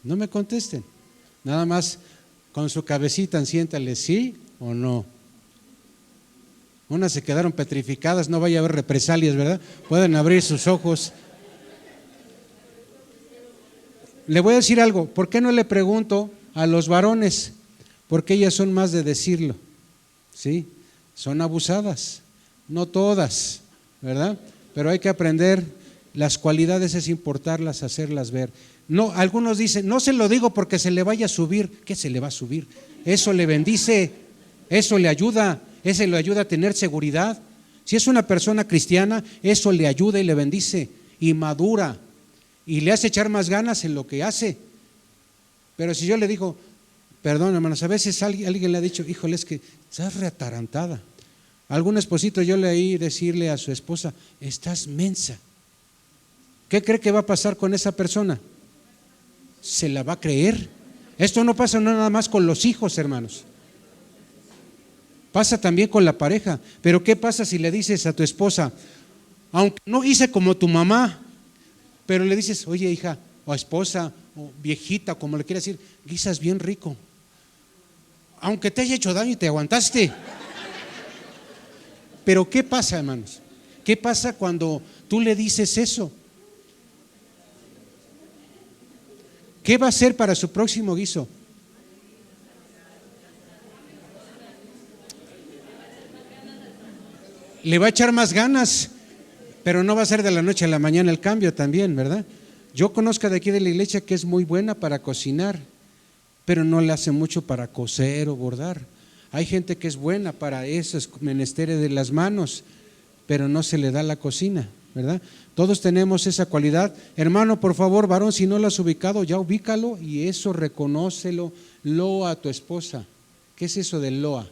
S1: No me contesten, nada más con su cabecita siéntale sí o no. Unas se quedaron petrificadas, no vaya a haber represalias, ¿verdad? Pueden abrir sus ojos. Le voy a decir algo, ¿por qué no le pregunto a los varones? Porque ellas son más de decirlo, ¿sí? Son abusadas, no todas, ¿verdad? Pero hay que aprender, las cualidades es importarlas, hacerlas ver. No, algunos dicen, no se lo digo porque se le vaya a subir. ¿Qué se le va a subir? Eso le bendice, eso le ayuda, eso le ayuda a tener seguridad. Si es una persona cristiana, eso le ayuda y le bendice y madura y le hace echar más ganas en lo que hace. Pero si yo le digo, perdón hermanos, a veces alguien le ha dicho, híjole, es que estás reatarantada. Algún esposito yo leí decirle a su esposa, estás mensa. ¿Qué cree que va a pasar con esa persona? Se la va a creer. Esto no pasa nada más con los hijos, hermanos. Pasa también con la pareja. Pero ¿qué pasa si le dices a tu esposa, aunque no hice como tu mamá, pero le dices, oye hija, o esposa, o viejita, como le quieras decir, guisas bien rico. Aunque te haya hecho daño y te aguantaste. Pero ¿qué pasa, hermanos? ¿Qué pasa cuando tú le dices eso? ¿Qué va a hacer para su próximo guiso? Le va a echar más ganas, pero no va a ser de la noche a la mañana el cambio también, ¿verdad? Yo conozco de aquí de la iglesia que es muy buena para cocinar, pero no le hace mucho para coser o bordar. Hay gente que es buena para esos menesteres de las manos, pero no se le da la cocina, ¿verdad? Todos tenemos esa cualidad. Hermano, por favor, varón, si no lo has ubicado, ya ubícalo y eso reconócelo. Loa a tu esposa. ¿Qué es eso de loa?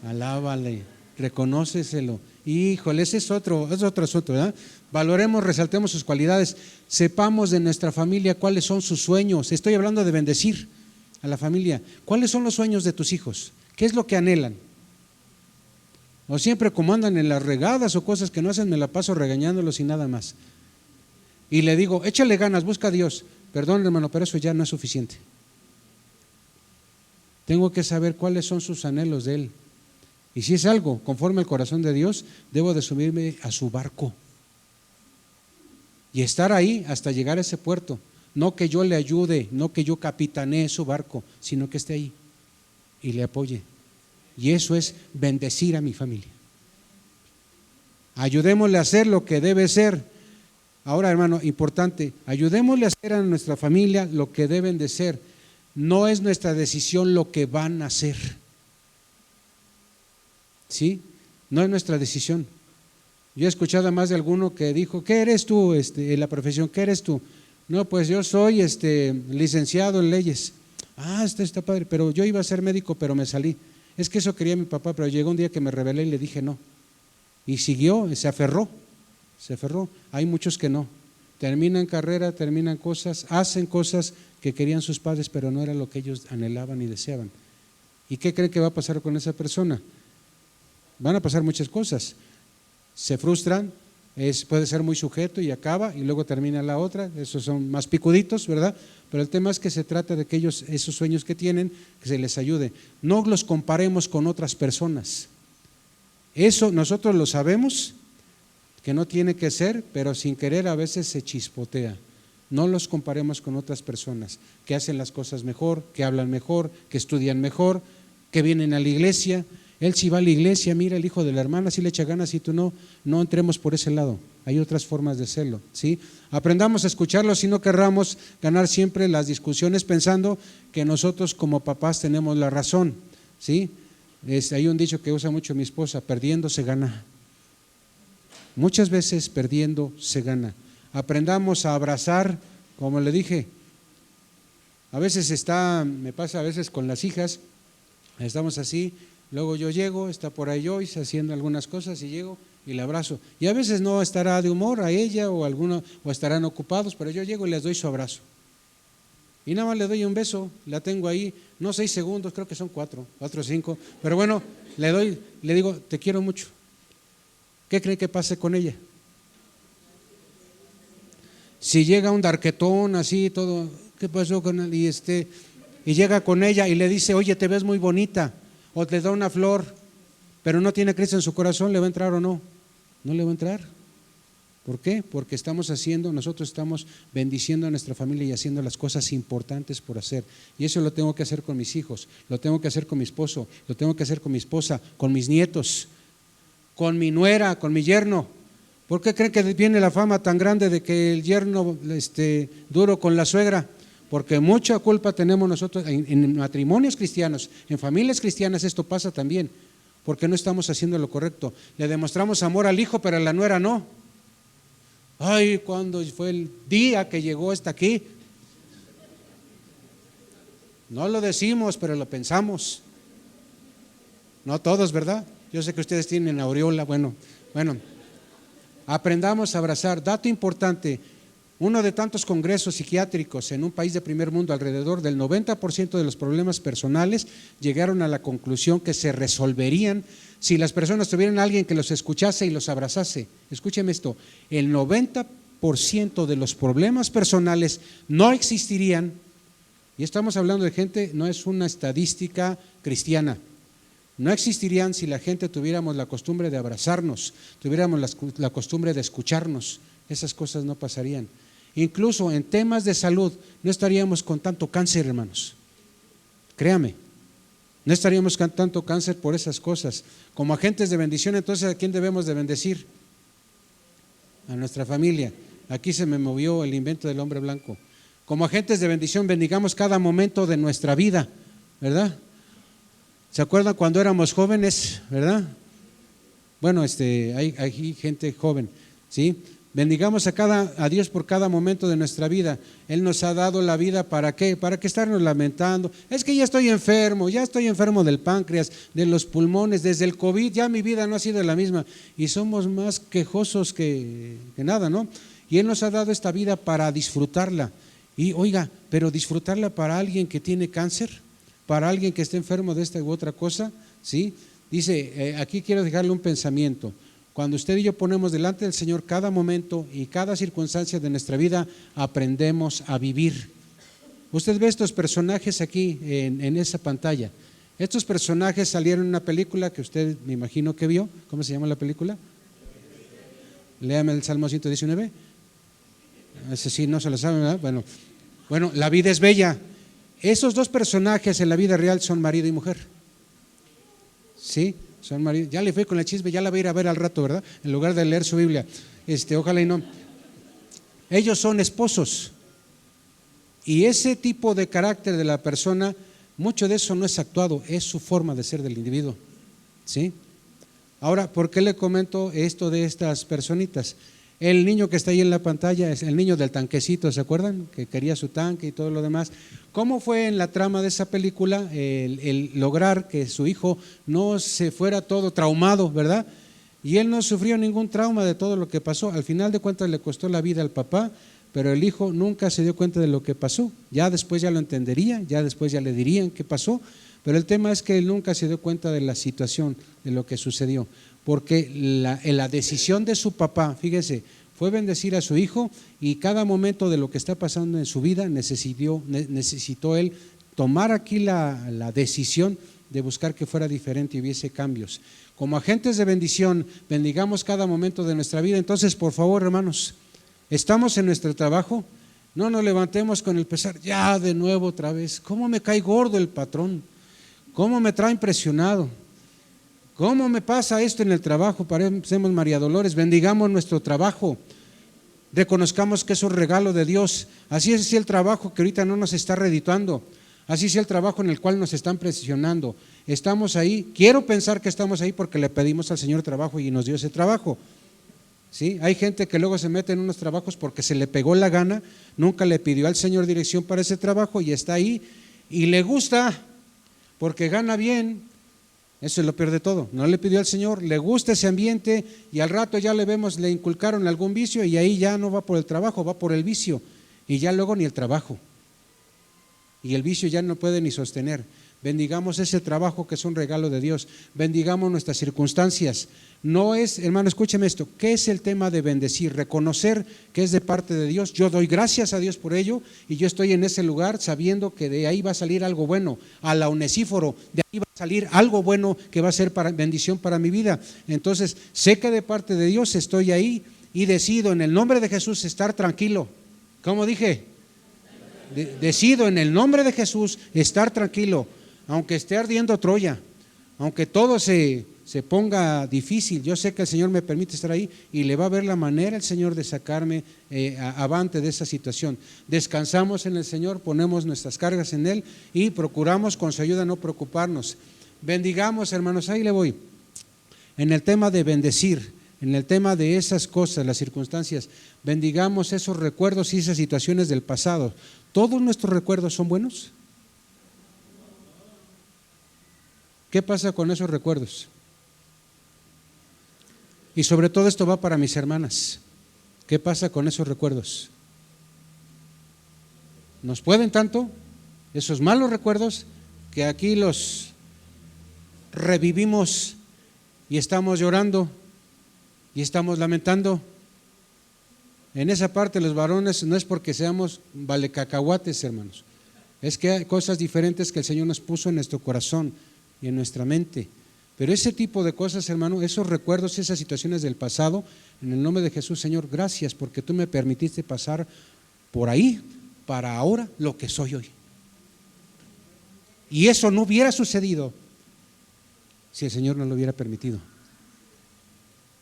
S1: Alábale, reconóceselo. Híjole, ese es otro asunto, ¿verdad? Valoremos, resaltemos sus cualidades, sepamos de nuestra familia cuáles son sus sueños. Estoy hablando de bendecir a la familia. ¿Cuáles son los sueños de tus hijos? ¿Qué es lo que anhelan? O siempre como andan en las regadas o cosas que no hacen, me la paso regañándolos y nada más. Y le digo, échale ganas, busca a Dios. Perdón, hermano, pero eso ya no es suficiente. Tengo que saber cuáles son sus anhelos de Él. Y si es algo conforme al corazón de Dios, debo de subirme a su barco y estar ahí hasta llegar a ese puerto. No que yo le ayude, no que yo capitanee su barco, sino que esté ahí y le apoye. Y eso es bendecir a mi familia. Ayudémosle a hacer lo que debe ser. Ahora, hermano, importante, ayudémosle a hacer a nuestra familia lo que deben de ser. No es nuestra decisión lo que van a hacer. ¿Sí? No es nuestra decisión. Yo he escuchado a más de alguno que dijo, ¿qué eres tú en la profesión? ¿Qué eres tú? No, pues yo soy licenciado en leyes. Ah, está padre, pero yo iba a ser médico, pero me salí. Es que eso quería mi papá, pero llegó un día que me rebelé y le dije no. Y siguió, se aferró. Hay muchos que no. Terminan carrera, terminan cosas, hacen cosas que querían sus padres, pero no era lo que ellos anhelaban y deseaban. ¿Y qué creen que va a pasar con esa persona? Van a pasar muchas cosas. Se frustran, puede ser muy sujeto y acaba y luego termina la otra. Esos son más picuditos, ¿verdad? Pero el tema es que se trata de que ellos, esos sueños que tienen, que se les ayude. No los comparemos con otras personas. Eso nosotros lo sabemos, que no tiene que ser, pero sin querer a veces se chispotea. No los comparemos con otras personas que hacen las cosas mejor, que hablan mejor, que estudian mejor, que vienen a la iglesia. Él sí va a la iglesia, mira, el hijo de la hermana sí le echa ganas y tú no. No entremos por ese lado. Hay otras formas de hacerlo, ¿sí? Aprendamos a escucharlo, si no querramos ganar siempre las discusiones pensando que nosotros como papás tenemos la razón, ¿sí? Hay un dicho que usa mucho mi esposa, perdiendo se gana. Muchas veces perdiendo se gana. Aprendamos a abrazar, como le dije. A veces me pasa a veces con las hijas, estamos así, luego yo llego, está por ahí Joyce haciendo algunas cosas y llego y la abrazo. Y a veces no estará de humor a ella o estarán ocupados, pero yo llego y les doy su abrazo. Y nada más le doy un beso, la tengo ahí, no 6 segundos, creo que son 4 o 5, pero bueno, le digo, te quiero mucho. ¿Qué cree que pase con ella? Si llega un darquetón así, todo, ¿qué pasó con él? Y llega con ella y le dice, oye, te ves muy bonita, o te da una flor, pero no tiene Cristo en su corazón, ¿le va a entrar o no? No le va a entrar. ¿Por qué? Porque nosotros estamos bendiciendo a nuestra familia y haciendo las cosas importantes por hacer. Y eso lo tengo que hacer con mis hijos, lo tengo que hacer con mi esposo, lo tengo que hacer con mi esposa, con mis nietos, con mi nuera, con mi yerno. ¿Por qué creen que viene la fama tan grande de que el yerno duro con la suegra? Porque mucha culpa tenemos nosotros en matrimonios cristianos, en familias cristianas esto pasa también, porque no estamos haciendo lo correcto. Le demostramos amor al hijo, pero a la nuera no. Ay, cuando fue el día que llegó hasta aquí. No lo decimos, pero lo pensamos. No todos, ¿verdad? Yo sé que ustedes tienen aureola, bueno. Aprendamos a abrazar. Dato importante, uno de tantos congresos psiquiátricos en un país de primer mundo, alrededor del 90% de los problemas personales llegaron a la conclusión que se resolverían si las personas tuvieran a alguien que los escuchase y los abrazase. Escúcheme esto, el 90% de los problemas personales no existirían, y estamos hablando de gente, no es una estadística cristiana, no existirían si la gente tuviéramos la costumbre de abrazarnos, tuviéramos la costumbre de escucharnos, esas cosas no pasarían. Incluso en temas de salud no estaríamos con tanto cáncer, hermanos, créame, no estaríamos con tanto cáncer por esas cosas. Como agentes de bendición, entonces, ¿a quién debemos de bendecir? A nuestra familia. Aquí se me movió el invento del hombre blanco. Como agentes de bendición, bendigamos cada momento de nuestra vida, ¿verdad? ¿Se acuerdan cuando éramos jóvenes, verdad? Bueno, hay gente joven, ¿sí? Bendigamos a Dios por cada momento de nuestra vida. Él nos ha dado la vida, ¿para qué? Para que estarnos lamentando. Es que ya estoy enfermo del páncreas, de los pulmones, desde el COVID, ya mi vida no ha sido la misma. Y somos más quejosos que nada, ¿no? Y Él nos ha dado esta vida para disfrutarla. Y oiga, pero disfrutarla para alguien que tiene cáncer, para alguien que esté enfermo de esta u otra cosa, ¿sí? Dice, aquí quiero dejarle un pensamiento. Cuando usted y yo ponemos delante del Señor cada momento y cada circunstancia de nuestra vida, aprendemos a vivir. Usted ve estos personajes aquí en esa pantalla. Estos personajes salieron en una película que usted me imagino que vio. ¿Cómo se llama la película? Léame el Salmo 119. Ese sí no se lo sabe, ¿verdad? Bueno, la vida es bella. Esos dos personajes en la vida real son marido y mujer. ¿Sí? Son marido. Ya le fui con el chisme, ya la voy a ir a ver al rato, ¿verdad? En lugar de leer su Biblia. Ojalá y no. Ellos son esposos. Y ese tipo de carácter de la persona, mucho de eso no es actuado, es su forma de ser del individuo. ¿Sí? Ahora, ¿por qué le comento esto de estas personitas? El niño que está ahí en la pantalla es el niño del tanquecito, ¿se acuerdan? Que quería su tanque y todo lo demás. ¿Cómo fue en la trama de esa película el lograr que su hijo no se fuera todo traumado, ¿verdad? Y él no sufrió ningún trauma de todo lo que pasó. Al final de cuentas le costó la vida al papá, pero el hijo nunca se dio cuenta de lo que pasó. Ya después ya lo entendería, ya después ya le dirían qué pasó, pero el tema es que él nunca se dio cuenta de la situación, de lo que sucedió. Porque la decisión de su papá, fíjese, fue bendecir a su hijo y cada momento de lo que está pasando en su vida necesitó él tomar aquí la decisión de buscar que fuera diferente y hubiese cambios. Como agentes de bendición, bendigamos cada momento de nuestra vida. Entonces, por favor, hermanos, estamos en nuestro trabajo, no nos levantemos con el pesar, ya de nuevo otra vez, ¿cómo me cae gordo el patrón? ¿Cómo me trae impresionado? ¿Cómo me pasa esto en el trabajo? Parecemos María Dolores. Bendigamos nuestro trabajo, reconozcamos que es un regalo de Dios. Así es el trabajo que ahorita no nos está redituando, así es el trabajo en el cual nos están presionando. Estamos ahí, quiero pensar que estamos ahí porque le pedimos al Señor trabajo y nos dio ese trabajo. ¿Sí? Hay gente que luego se mete en unos trabajos porque se le pegó la gana, nunca le pidió al Señor dirección para ese trabajo y está ahí y le gusta porque gana bien. Eso es lo peor de todo, no le pidió al Señor, le gusta ese ambiente y al rato ya le inculcaron algún vicio y ahí ya no va por el trabajo, va por el vicio y ya luego ni el trabajo y el vicio ya no puede ni sostener. Bendigamos ese trabajo que es un regalo de Dios, bendigamos nuestras circunstancias. No es, hermano, escúcheme esto, ¿qué es el tema de bendecir? Reconocer que es de parte de Dios. Yo doy gracias a Dios por ello y yo estoy en ese lugar sabiendo que de ahí va a salir algo bueno. A la Onesíforo, de ahí va a salir algo bueno que va a ser bendición para mi vida. Entonces, sé que de parte de Dios estoy ahí y decido en el nombre de Jesús estar tranquilo. ¿Cómo dije? Decido en el nombre de Jesús estar tranquilo, aunque esté ardiendo Troya, aunque todo se ponga difícil, yo sé que el Señor me permite estar ahí y le va a ver la manera el Señor de sacarme avante de esa situación. Descansamos en el Señor, ponemos nuestras cargas en Él y procuramos con su ayuda no preocuparnos. Bendigamos, hermanos, ahí le voy. En el tema de bendecir, en el tema de esas cosas, las circunstancias, bendigamos esos recuerdos y esas situaciones del pasado. ¿Todos nuestros recuerdos son buenos? ¿Qué pasa con esos recuerdos? Y sobre todo esto va para mis hermanas. ¿Qué pasa con esos recuerdos? ¿Nos pueden tanto esos malos recuerdos que aquí los revivimos y estamos llorando y estamos lamentando? En esa parte los varones no es porque seamos valecacahuates, hermanos, es que hay cosas diferentes que el Señor nos puso en nuestro corazón y en nuestra mente. Pero ese tipo de cosas, hermano, esos recuerdos, esas situaciones del pasado, en el nombre de Jesús, Señor, gracias porque tú me permitiste pasar por ahí para ahora lo que soy hoy. Y eso no hubiera sucedido si el Señor no lo hubiera permitido.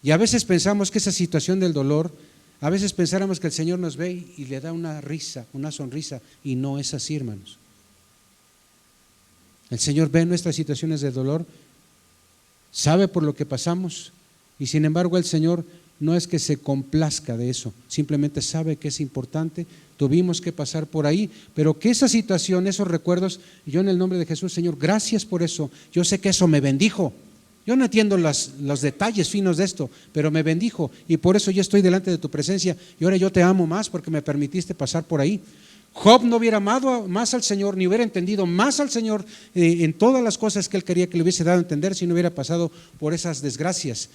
S1: Y a veces pensamos que esa situación del dolor, a veces pensáramos que el Señor nos ve y le da una risa, una sonrisa, y no es así, hermanos. El Señor ve nuestras situaciones de dolor, sabe por lo que pasamos Y sin embargo el Señor no es que se complazca de eso, simplemente sabe que es importante, tuvimos que pasar por ahí, pero que esa situación, esos recuerdos, yo en el nombre de Jesús, Señor, gracias por eso, yo sé que eso me bendijo. Yo no entiendo los detalles finos de esto, pero me bendijo y por eso yo estoy delante de tu presencia y ahora yo te amo más porque me permitiste pasar por ahí. Job no hubiera amado más al Señor, ni hubiera entendido más al Señor en todas las cosas que él quería que le hubiese dado a entender si no hubiera pasado por esas desgracias.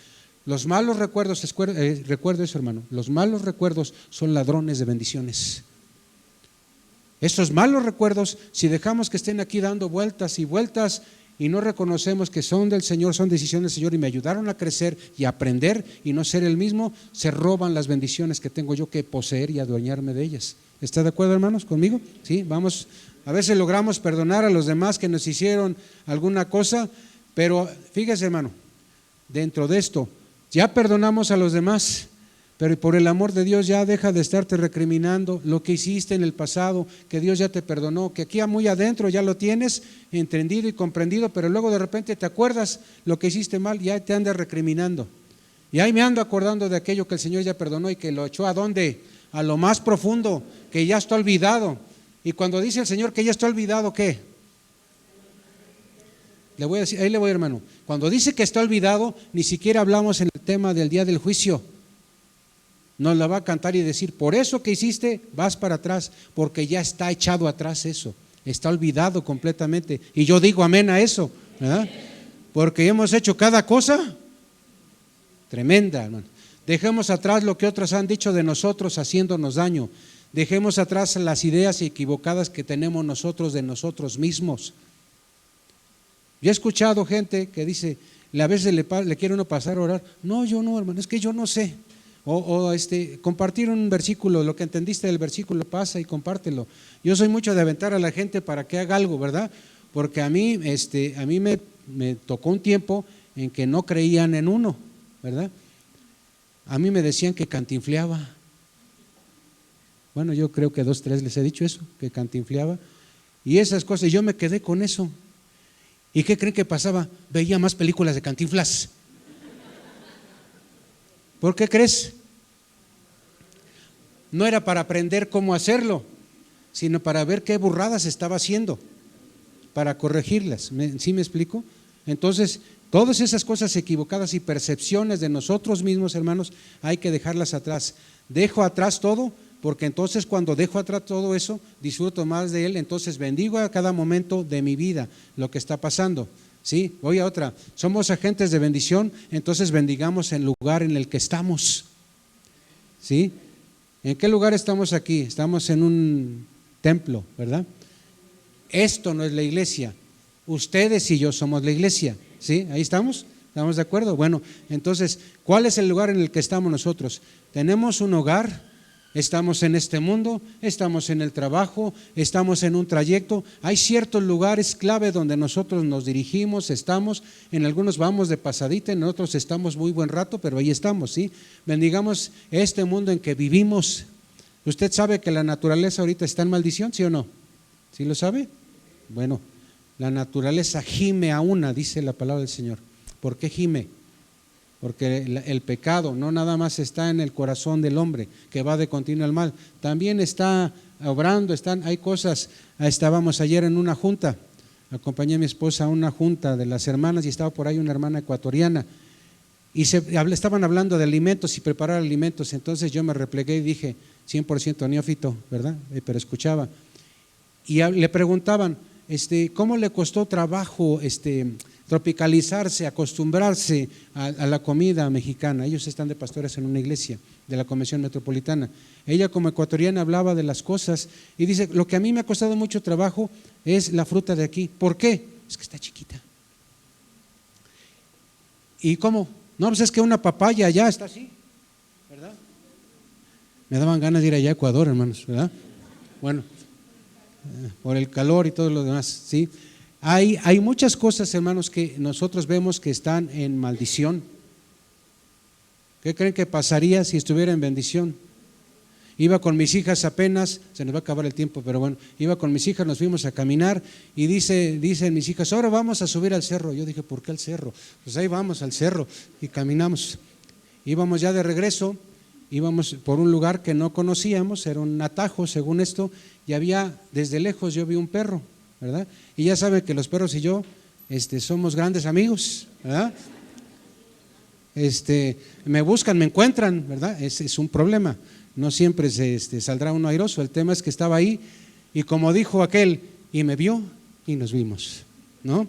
S1: Los malos recuerdos, recuerdo eso, hermano, los malos recuerdos son ladrones de bendiciones. Estos malos recuerdos, si dejamos que estén aquí dando vueltas y vueltas y no reconocemos que son del Señor, son decisiones del Señor y me ayudaron a crecer y a aprender y no ser el mismo, se roban las bendiciones que tengo yo que poseer y adueñarme de ellas. ¿Está de acuerdo, hermanos, conmigo? Sí, vamos, a veces logramos perdonar a los demás que nos hicieron alguna cosa, pero fíjese, hermano, dentro de esto, ya perdonamos a los demás, pero por el amor de Dios ya deja de estarte recriminando lo que hiciste en el pasado, que Dios ya te perdonó, que aquí muy adentro ya lo tienes entendido y comprendido, pero luego de repente te acuerdas lo que hiciste mal y ya te andas recriminando. Y ahí me ando acordando de aquello que el Señor ya perdonó y que lo echó ¿a dónde? A lo más profundo, que ya está olvidado. Y cuando dice el Señor que ya está olvidado, ¿qué? Le voy a decir, ahí le voy, hermano. Cuando dice que está olvidado, ni siquiera hablamos en el tema del día del juicio. Nos la va a cantar y decir, por eso que hiciste, vas para atrás, porque ya está echado atrás eso, está olvidado completamente. Y yo digo amén a eso, ¿verdad? Porque hemos hecho cada cosa tremenda, hermano. Dejemos atrás lo que otros han dicho de nosotros haciéndonos daño. Dejemos atrás las ideas equivocadas que tenemos nosotros de nosotros mismos. Yo he escuchado gente que dice, a veces le quiere uno pasar a orar. No, yo no, hermano, es que yo no sé. Compartir un versículo, lo que entendiste del versículo, pasa y compártelo. Yo soy mucho de aventar a la gente para que haga algo, ¿verdad? Porque a mí me tocó un tiempo en que no creían en uno, ¿verdad? A mí me decían que cantinfleaba. Bueno, yo creo que 2, 3 les he dicho eso, que cantinfleaba. Y esas cosas, yo me quedé con eso. ¿Y qué creen que pasaba? Veía más películas de Cantinflas. ¿Por qué crees? No era para aprender cómo hacerlo, sino para ver qué burradas estaba haciendo, para corregirlas. ¿Sí me explico? Entonces, todas esas cosas equivocadas y percepciones de nosotros mismos, hermanos, hay que dejarlas atrás. Dejo atrás todo, porque entonces cuando dejo atrás todo eso, disfruto más de Él, entonces bendigo a cada momento de mi vida lo que está pasando. Sí, voy a otra. Somos agentes de bendición, entonces bendigamos el lugar en el que estamos. ¿Sí? ¿En qué lugar estamos aquí? Estamos en un templo, ¿verdad? Esto no es la iglesia. Ustedes y yo somos la iglesia. ¿Sí? ¿Ahí estamos? ¿Estamos de acuerdo? Bueno, entonces, ¿cuál es el lugar en el que estamos nosotros? Tenemos un hogar. Estamos en este mundo, estamos en el trabajo, estamos en un trayecto. Hay ciertos lugares clave donde nosotros nos dirigimos, estamos, en algunos vamos de pasadita, en otros estamos muy buen rato, pero ahí estamos, ¿sí? Bendigamos este mundo en que vivimos. ¿Usted sabe que la naturaleza ahorita está en maldición, sí o no? ¿Sí lo sabe? Bueno, la naturaleza gime a una, dice la palabra del Señor. ¿Por qué gime? Porque el pecado no nada más está en el corazón del hombre que va de continuo al mal, también está obrando, hay cosas. Estábamos ayer en una junta, acompañé a mi esposa a una junta de las hermanas y estaba por ahí una hermana ecuatoriana y estaban hablando de alimentos y preparar alimentos. Entonces yo me replegué y dije 100% neófito, ¿verdad? Pero escuchaba y le preguntaban, ¿cómo le costó trabajo tropicalizarse, acostumbrarse a la comida mexicana? Ellos están de pastores en una iglesia de la Convención Metropolitana. Ella como ecuatoriana hablaba de las cosas y dice, lo que a mí me ha costado mucho trabajo es la fruta de aquí. ¿Por qué? Es que está chiquita. ¿Y cómo? No, pues es que una papaya allá está así, ¿verdad? Me daban ganas de ir allá a Ecuador, hermanos, ¿verdad? Bueno, por el calor y todo lo demás, ¿sí? Hay muchas cosas, hermanos, que nosotros vemos que están en maldición. ¿Qué creen que pasaría si estuviera en bendición? Iba con mis hijas apenas, se nos va a acabar el tiempo, pero bueno, iba con mis hijas, nos fuimos a caminar y dicen mis hijas, ahora vamos a subir al cerro. Yo dije, ¿por qué al cerro? Pues ahí vamos al cerro y caminamos. íbamos ya de regreso, íbamos por un lugar que no conocíamos, era un atajo según esto, y había, desde lejos yo vi un perro, ¿verdad? Y ya saben que los perros y yo somos grandes amigos, ¿verdad? Me buscan, me encuentran, ¿verdad? Es un problema, no siempre saldrá uno airoso. El tema es que estaba ahí y como dijo aquel, y me vio y nos vimos, ¿no?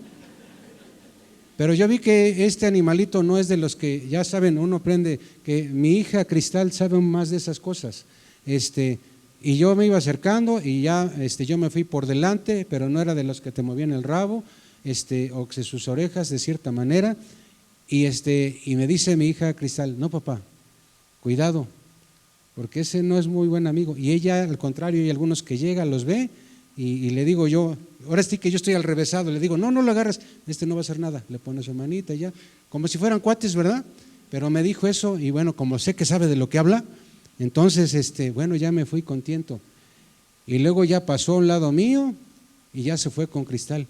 S1: Pero yo vi que este animalito no es de los que, ya saben, uno aprende que mi hija Cristal sabe más de esas cosas, y yo me iba acercando y ya yo me fui por delante, pero no era de los que te movían el rabo, o que sus orejas de cierta manera. Y me dice mi hija Cristal, no papá, cuidado, porque ese no es muy buen amigo. Y ella, al contrario, hay algunos que llegan, los ve y le digo yo, ahora sí que yo estoy al revésado, le digo, no lo agarres, no va a hacer nada, le pone su manita y ya, como si fueran cuates, ¿verdad? Pero me dijo eso y bueno, como sé que sabe de lo que habla, entonces, bueno, ya me fui contento. Y luego ya pasó a un lado mío y ya se fue con Cristal.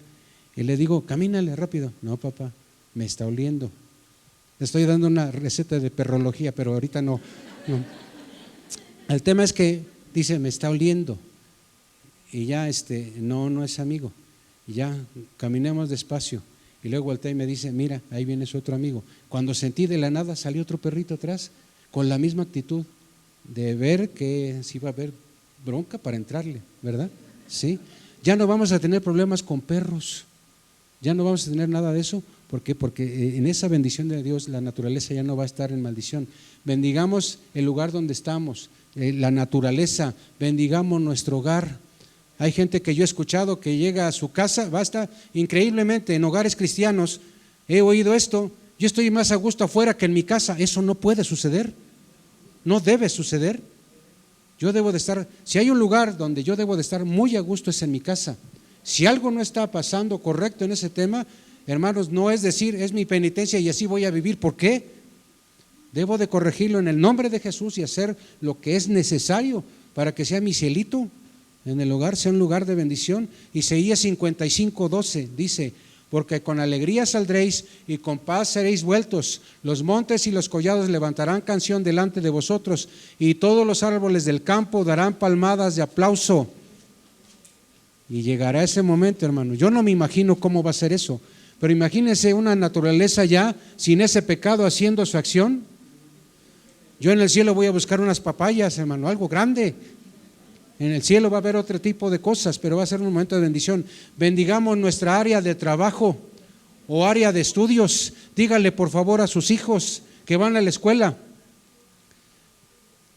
S1: Y le digo, camínale rápido. No papá, me está oliendo. Le estoy dando una receta de perrología, pero ahorita no. El tema es que dice, me está oliendo. Y ya no es amigo. Y ya caminemos despacio. Y luego voltea y me dice, mira, ahí viene su otro amigo. Cuando sentí de la nada, salió otro perrito atrás, con la misma actitud de ver que si iba a haber bronca para entrarle, ¿verdad? Sí. Ya no vamos a tener problemas con perros. Ya no vamos a tener nada de eso. ¿Por qué? Porque en esa bendición de Dios la naturaleza ya no va a estar en maldición. Bendigamos el lugar donde estamos, la naturaleza, bendigamos nuestro hogar. Hay gente que yo he escuchado que llega a su casa, basta increíblemente en hogares cristianos, he oído esto, yo estoy más a gusto afuera que en mi casa. Eso no puede suceder, no debe suceder. Yo debo de estar, si hay un lugar donde yo debo de estar muy a gusto es en mi casa. Si algo no está pasando correcto en ese tema, hermanos, no es decir, es mi penitencia y así voy a vivir. ¿Por qué? Debo de corregirlo en el nombre de Jesús y hacer lo que es necesario para que sea mi cielito en el hogar, sea un lugar de bendición. Isaías 55:12 dice, porque con alegría saldréis y con paz seréis vueltos. Los montes y los collados levantarán canción delante de vosotros y todos los árboles del campo darán palmadas de aplauso. Y llegará ese momento, hermano. Yo no me imagino cómo va a ser eso, pero imagínense una naturaleza ya sin ese pecado haciendo su acción. Yo en el cielo voy a buscar unas papayas, hermano, algo grande. En el cielo va a haber otro tipo de cosas, pero va a ser un momento de bendición. Bendigamos nuestra área de trabajo o área de estudios. Dígale por favor a sus hijos que van a la escuela.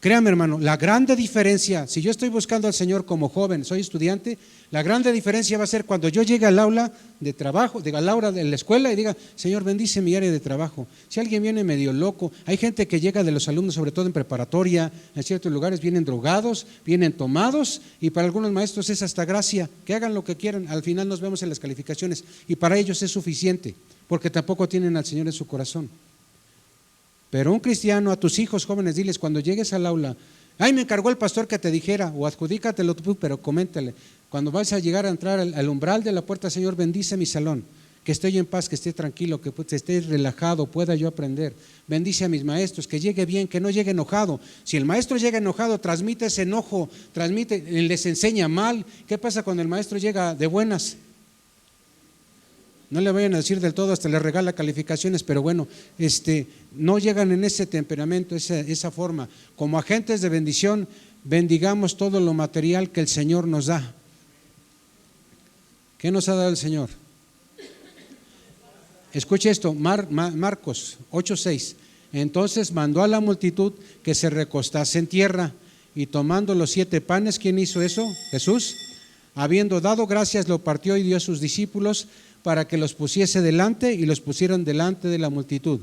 S1: Créame, hermano, la grande diferencia, si yo estoy buscando al Señor como joven, soy estudiante, la grande diferencia va a ser cuando yo llegue al aula de trabajo, al aula de la escuela y diga, Señor, bendice mi área de trabajo. Si alguien viene medio loco, hay gente que llega de los alumnos, sobre todo en preparatoria, en ciertos lugares vienen drogados, vienen tomados, y para algunos maestros es hasta gracia, que hagan lo que quieran, al final nos vemos en las calificaciones, y para ellos es suficiente, porque tampoco tienen al Señor en su corazón. Pero un cristiano, a tus hijos jóvenes, diles cuando llegues al aula, ay, me encargó el pastor que te dijera, o adjudícatelo tú, pero coméntale, cuando vas a llegar a entrar al umbral de la puerta, Señor, bendice mi salón, que estoy en paz, que esté tranquilo, que esté relajado, pueda yo aprender. Bendice a mis maestros, que llegue bien, que no llegue enojado. Si el maestro llega enojado, transmite ese enojo, les enseña mal. ¿Qué pasa cuando el maestro llega de buenas? No le vayan a decir del todo, hasta le regala calificaciones, pero bueno, no llegan en ese temperamento, esa forma. Como agentes de bendición, bendigamos todo lo material que el Señor nos da. ¿Qué nos ha dado el Señor? Escuche esto, Marcos 8:6. Entonces mandó a la multitud que se recostase en tierra, y tomando los 7 panes, ¿quién hizo eso? Jesús. Habiendo dado gracias, lo partió y dio a sus discípulos para que los pusiese delante, y los pusieron delante de la multitud.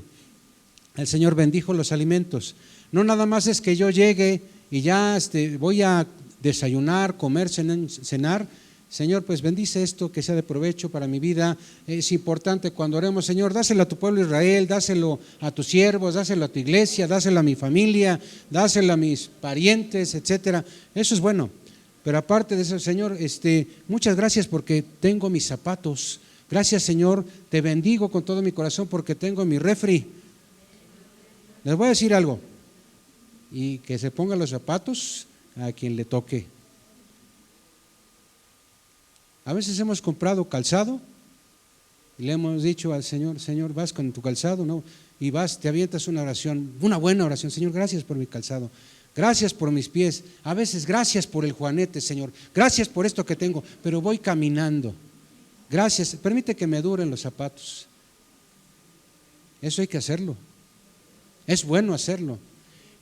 S1: El Señor bendijo los alimentos. No nada más es que yo llegue y ya voy a desayunar, comer, cenar. Señor, pues bendice esto, que sea de provecho para mi vida. Es importante cuando oremos, Señor, dáselo a tu pueblo Israel, dáselo a tus siervos, dáselo a tu iglesia, dáselo a mi familia, dáselo a mis parientes, etcétera. Eso es bueno. Pero aparte de eso, Señor, muchas gracias porque tengo mis zapatos. Gracias, Señor, te bendigo con todo mi corazón porque tengo mi refri. Les voy a decir algo, y que se ponga los zapatos a quien le toque. A veces hemos comprado calzado y le hemos dicho al Señor, Señor, vas con tu calzado, ¿no? Y vas, te avientas una oración, una buena oración, Señor, gracias por mi calzado, gracias por mis pies, a veces gracias por el juanete, Señor, gracias por esto que tengo, pero voy caminando, gracias, permite que me duren los zapatos. Eso hay que hacerlo, es bueno hacerlo.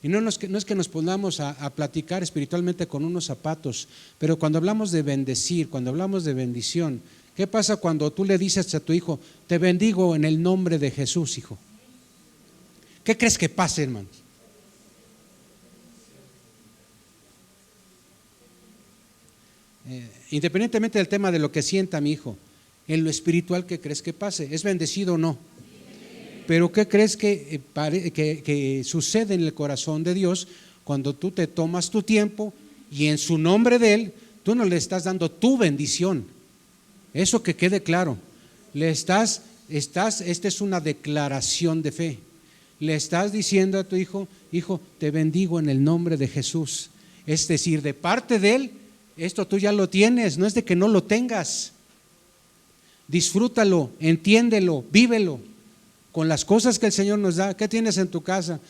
S1: Y no es que nos pongamos a platicar espiritualmente con unos zapatos, pero cuando hablamos de bendecir, cuando hablamos de bendición, ¿qué pasa cuando tú le dices a tu hijo, te bendigo en el nombre de Jesús, hijo? ¿Qué crees que pase, hermanos? Independientemente del tema de lo que sienta mi hijo, en lo espiritual, ¿qué crees que pase? ¿Es bendecido o no? Pero ¿qué crees que sucede en el corazón de Dios cuando tú te tomas tu tiempo y en su nombre de Él, tú no le estás dando tu bendición? Eso que quede claro. Esta es una declaración de fe. Le estás diciendo a tu hijo, hijo, te bendigo en el nombre de Jesús. Es decir, de parte de Él, esto tú ya lo tienes, no es de que no lo tengas. Disfrútalo, entiéndelo, vívelo. Con las cosas que el Señor nos da. ¿Qué tienes en tu casa?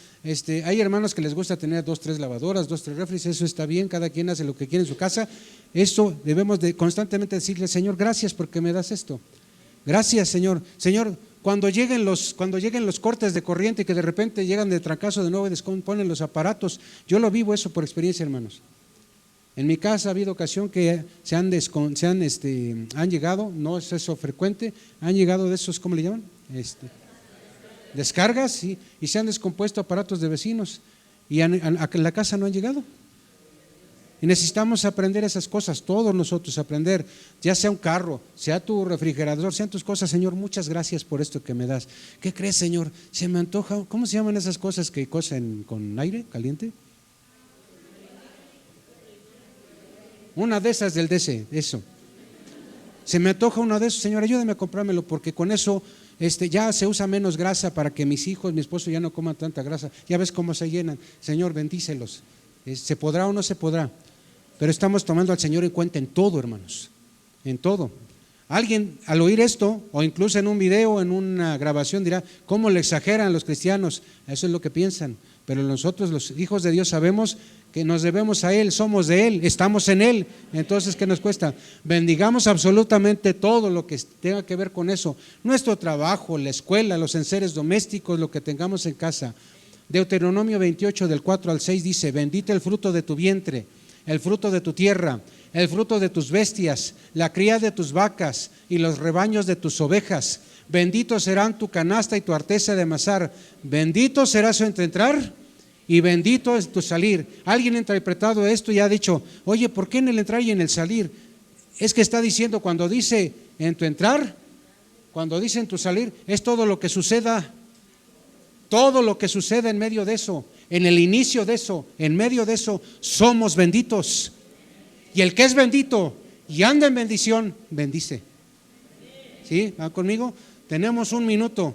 S1: Hay hermanos que les gusta tener 2, 3 lavadoras, 2, 3 refris, eso está bien, cada quien hace lo que quiere en su casa. Eso debemos de constantemente decirle, Señor, gracias porque me das esto. Gracias, Señor. Señor, cuando lleguen los cortes de corriente y que de repente llegan de trancazo de nuevo y descomponen los aparatos, yo lo vivo eso por experiencia, hermanos. En mi casa ha habido ocasión que han llegado, no es eso frecuente, han llegado de esos, ¿cómo le llaman? Descargas y se han descompuesto aparatos de vecinos y a la casa no han llegado. Y necesitamos aprender esas cosas, todos nosotros aprender, ya sea un carro, sea tu refrigerador, sean tus cosas. Señor, muchas gracias por esto que me das. ¿Qué crees, Señor? Se me antoja, ¿cómo se llaman esas cosas que cocen con aire caliente? Una de esas del DC, eso. Se me antoja uno de esos, Señor, ayúdame a comprármelo porque con eso ya se usa menos grasa para que mis hijos, mi esposo ya no coman tanta grasa. Ya ves cómo se llenan. Señor, bendícelos. ¿Se podrá o no se podrá? Pero estamos tomando al Señor en cuenta en todo, hermanos, en todo. Alguien al oír esto, o incluso en un video, en una grabación, dirá, ¿cómo le exageran los cristianos? Eso es lo que piensan. Pero nosotros, los hijos de Dios, sabemos que nos debemos a Él, somos de Él, estamos en Él. Entonces, ¿qué nos cuesta? Bendigamos absolutamente todo lo que tenga que ver con eso. Nuestro trabajo, la escuela, los enseres domésticos, lo que tengamos en casa. Deuteronomio 28 del 4 al 6 dice, bendito el fruto de tu vientre, el fruto de tu tierra, el fruto de tus bestias, la cría de tus vacas y los rebaños de tus ovejas. Bendito serán tu canasta y tu arteza de amasar. Bendito será su entrar y bendito es tu salir. Alguien ha interpretado esto y ha dicho, oye, ¿por qué en el entrar y en el salir? Es que está diciendo, cuando dice en tu entrar, cuando dice en tu salir, es todo lo que suceda. Todo lo que sucede en medio de eso, en el inicio de eso, en medio de eso, somos benditos. Y el que es bendito y anda en bendición, bendice. ¿Sí? ¿Van conmigo? Tenemos un minuto.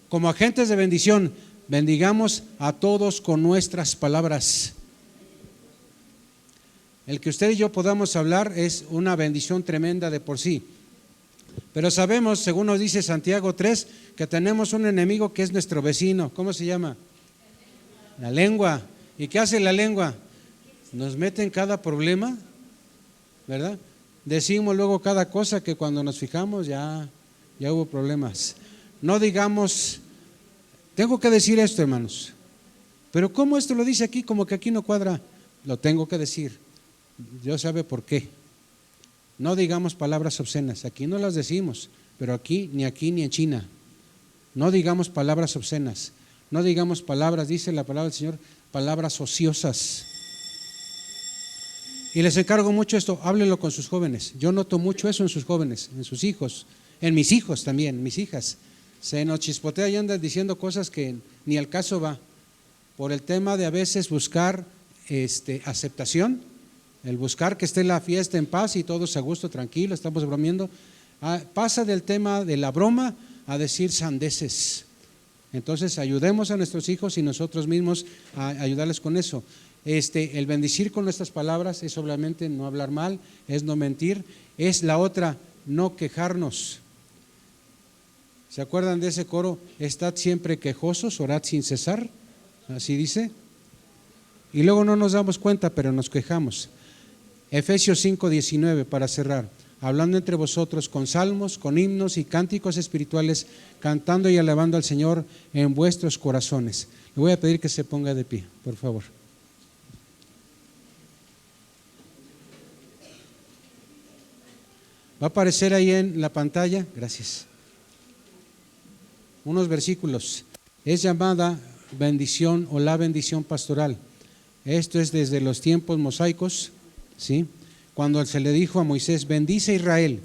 S1: Como agentes de bendición, bendigamos a todos con nuestras palabras. El que usted y yo podamos hablar es una bendición tremenda de por sí. Pero sabemos, según nos dice Santiago 3, que tenemos un enemigo que es nuestro vecino. ¿Cómo se llama? La lengua. ¿Y qué hace la lengua? Nos mete en cada problema, ¿verdad? Decimos luego cada cosa que cuando nos fijamos ya hubo problemas. No digamos, tengo que decir esto, hermanos, pero ¿cómo esto lo dice aquí? Como que aquí no cuadra. Lo tengo que decir. Dios sabe por qué. No digamos palabras obscenas, aquí no las decimos, pero aquí ni en China. No digamos palabras obscenas, no digamos palabras, dice la palabra del Señor, palabras ociosas. Y les encargo mucho esto, háblenlo con sus jóvenes. Yo noto mucho eso en sus jóvenes, en sus hijos, en mis hijos también, mis hijas. Se nos chispotea y andan diciendo cosas que ni al caso va, por el tema de a veces buscar aceptación. El buscar que esté la fiesta en paz y todos a gusto, tranquilo, estamos bromeando. Pasa del tema de la broma a decir sandeces. Entonces ayudemos a nuestros hijos y nosotros mismos a ayudarles con eso. El bendecir con nuestras palabras es obviamente no hablar mal, es no mentir, es la otra, no quejarnos. ¿Se acuerdan de ese coro? Estad siempre quejosos, orad sin cesar, así dice. Y luego no nos damos cuenta, pero nos quejamos. Efesios 5:19 para cerrar. Hablando entre vosotros con salmos, con himnos y cánticos espirituales, cantando y alabando al Señor en vuestros corazones. Le voy a pedir que se ponga de pie, por favor. Va a aparecer ahí en la pantalla, gracias, unos versículos. Es llamada bendición o la bendición pastoral. Esto es desde los tiempos mosaicos, ¿sí? Cuando se le dijo a Moisés, bendice a Israel.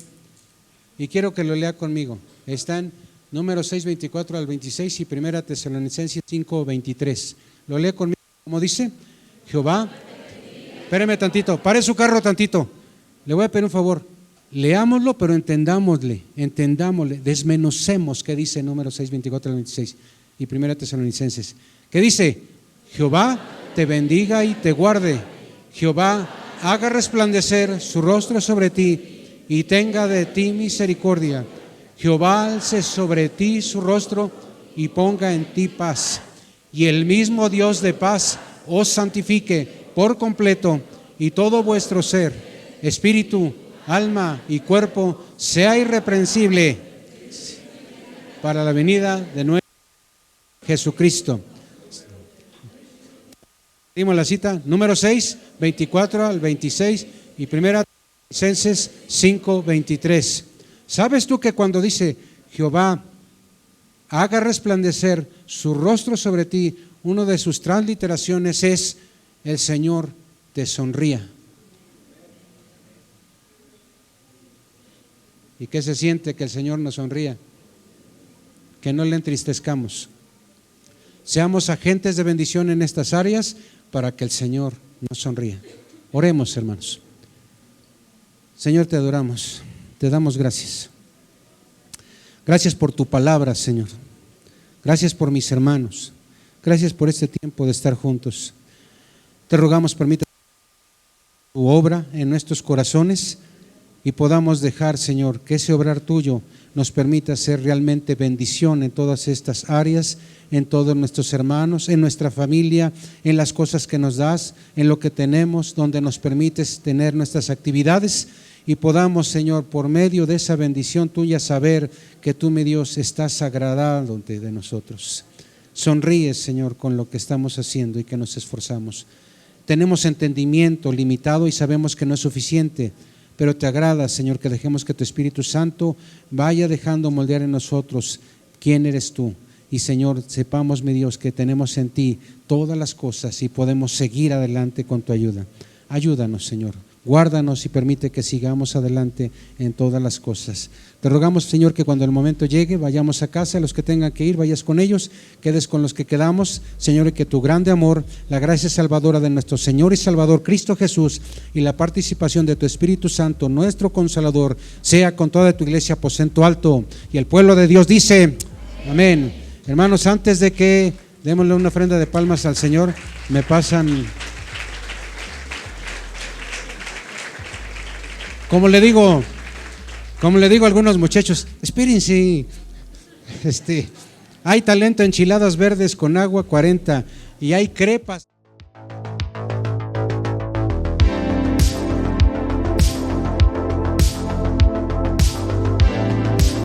S1: Y quiero que lo lea conmigo. Está en Números 6, 24 al 26 y 1 Tesalonicenses 5, 23. Lo lee conmigo, como dice, Jehová. Espéreme tantito, pare su carro tantito. Le voy a pedir un favor. Leámoslo, pero entendámosle, desmenucemos qué dice Números 6, 24 al 26 y 1 Tesalonicenses. ¿Qué dice? Jehová te bendiga y te guarde. Jehová haga resplandecer su rostro sobre ti y tenga de ti misericordia. Jehová alce sobre ti su rostro y ponga en ti paz. Y el mismo Dios de paz os santifique por completo y todo vuestro ser, espíritu, alma y cuerpo sea irreprensible para la venida de nuestro Jesucristo. Dimos la cita, número 6, 24 al 26 y 1 Tesalonicenses 5, 23. ¿Sabes tú que cuando dice Jehová haga resplandecer su rostro sobre ti, una de sus transliteraciones es el Señor te sonría? ¿Y qué se siente que el Señor nos sonría? Que no le entristezcamos. Seamos agentes de bendición en estas áreas para que el Señor nos sonría. Oremos, hermanos. Señor, te adoramos, te damos gracias. Gracias por tu palabra, Señor. Gracias por mis hermanos. Gracias por este tiempo de estar juntos. Te rogamos, permita tu obra en nuestros corazones y podamos dejar, Señor, que ese obrar tuyo nos permita ser realmente bendición en todas estas áreas, en todos nuestros hermanos, en nuestra familia, en las cosas que nos das, en lo que tenemos, donde nos permites tener nuestras actividades y podamos, Señor, por medio de esa bendición tuya saber que tú, mi Dios, estás agradándote de nosotros. Sonríes, Señor, con lo que estamos haciendo y que nos esforzamos. Tenemos entendimiento limitado y sabemos que no es suficiente, pero te agrada, Señor, que dejemos que tu Espíritu Santo vaya dejando moldear en nosotros quién eres tú. Y, Señor, sepamos, mi Dios, que tenemos en ti todas las cosas y podemos seguir adelante con tu ayuda. Ayúdanos, Señor. Guárdanos y permite que sigamos adelante en todas las cosas. Te rogamos, Señor, que cuando el momento llegue, vayamos a casa, los que tengan que ir, vayas con ellos, quedes con los que quedamos, Señor, y que tu grande amor, la gracia salvadora de nuestro Señor y Salvador Cristo Jesús y la participación de tu Espíritu Santo, nuestro Consolador, sea con toda tu iglesia aposento alto. Y el pueblo de Dios dice, amén. Hermanos, antes de que démosle una ofrenda de palmas al Señor, me pasan... Como le digo a algunos muchachos, espérense, hay talento enchiladas verdes con agua 40 y hay crepas.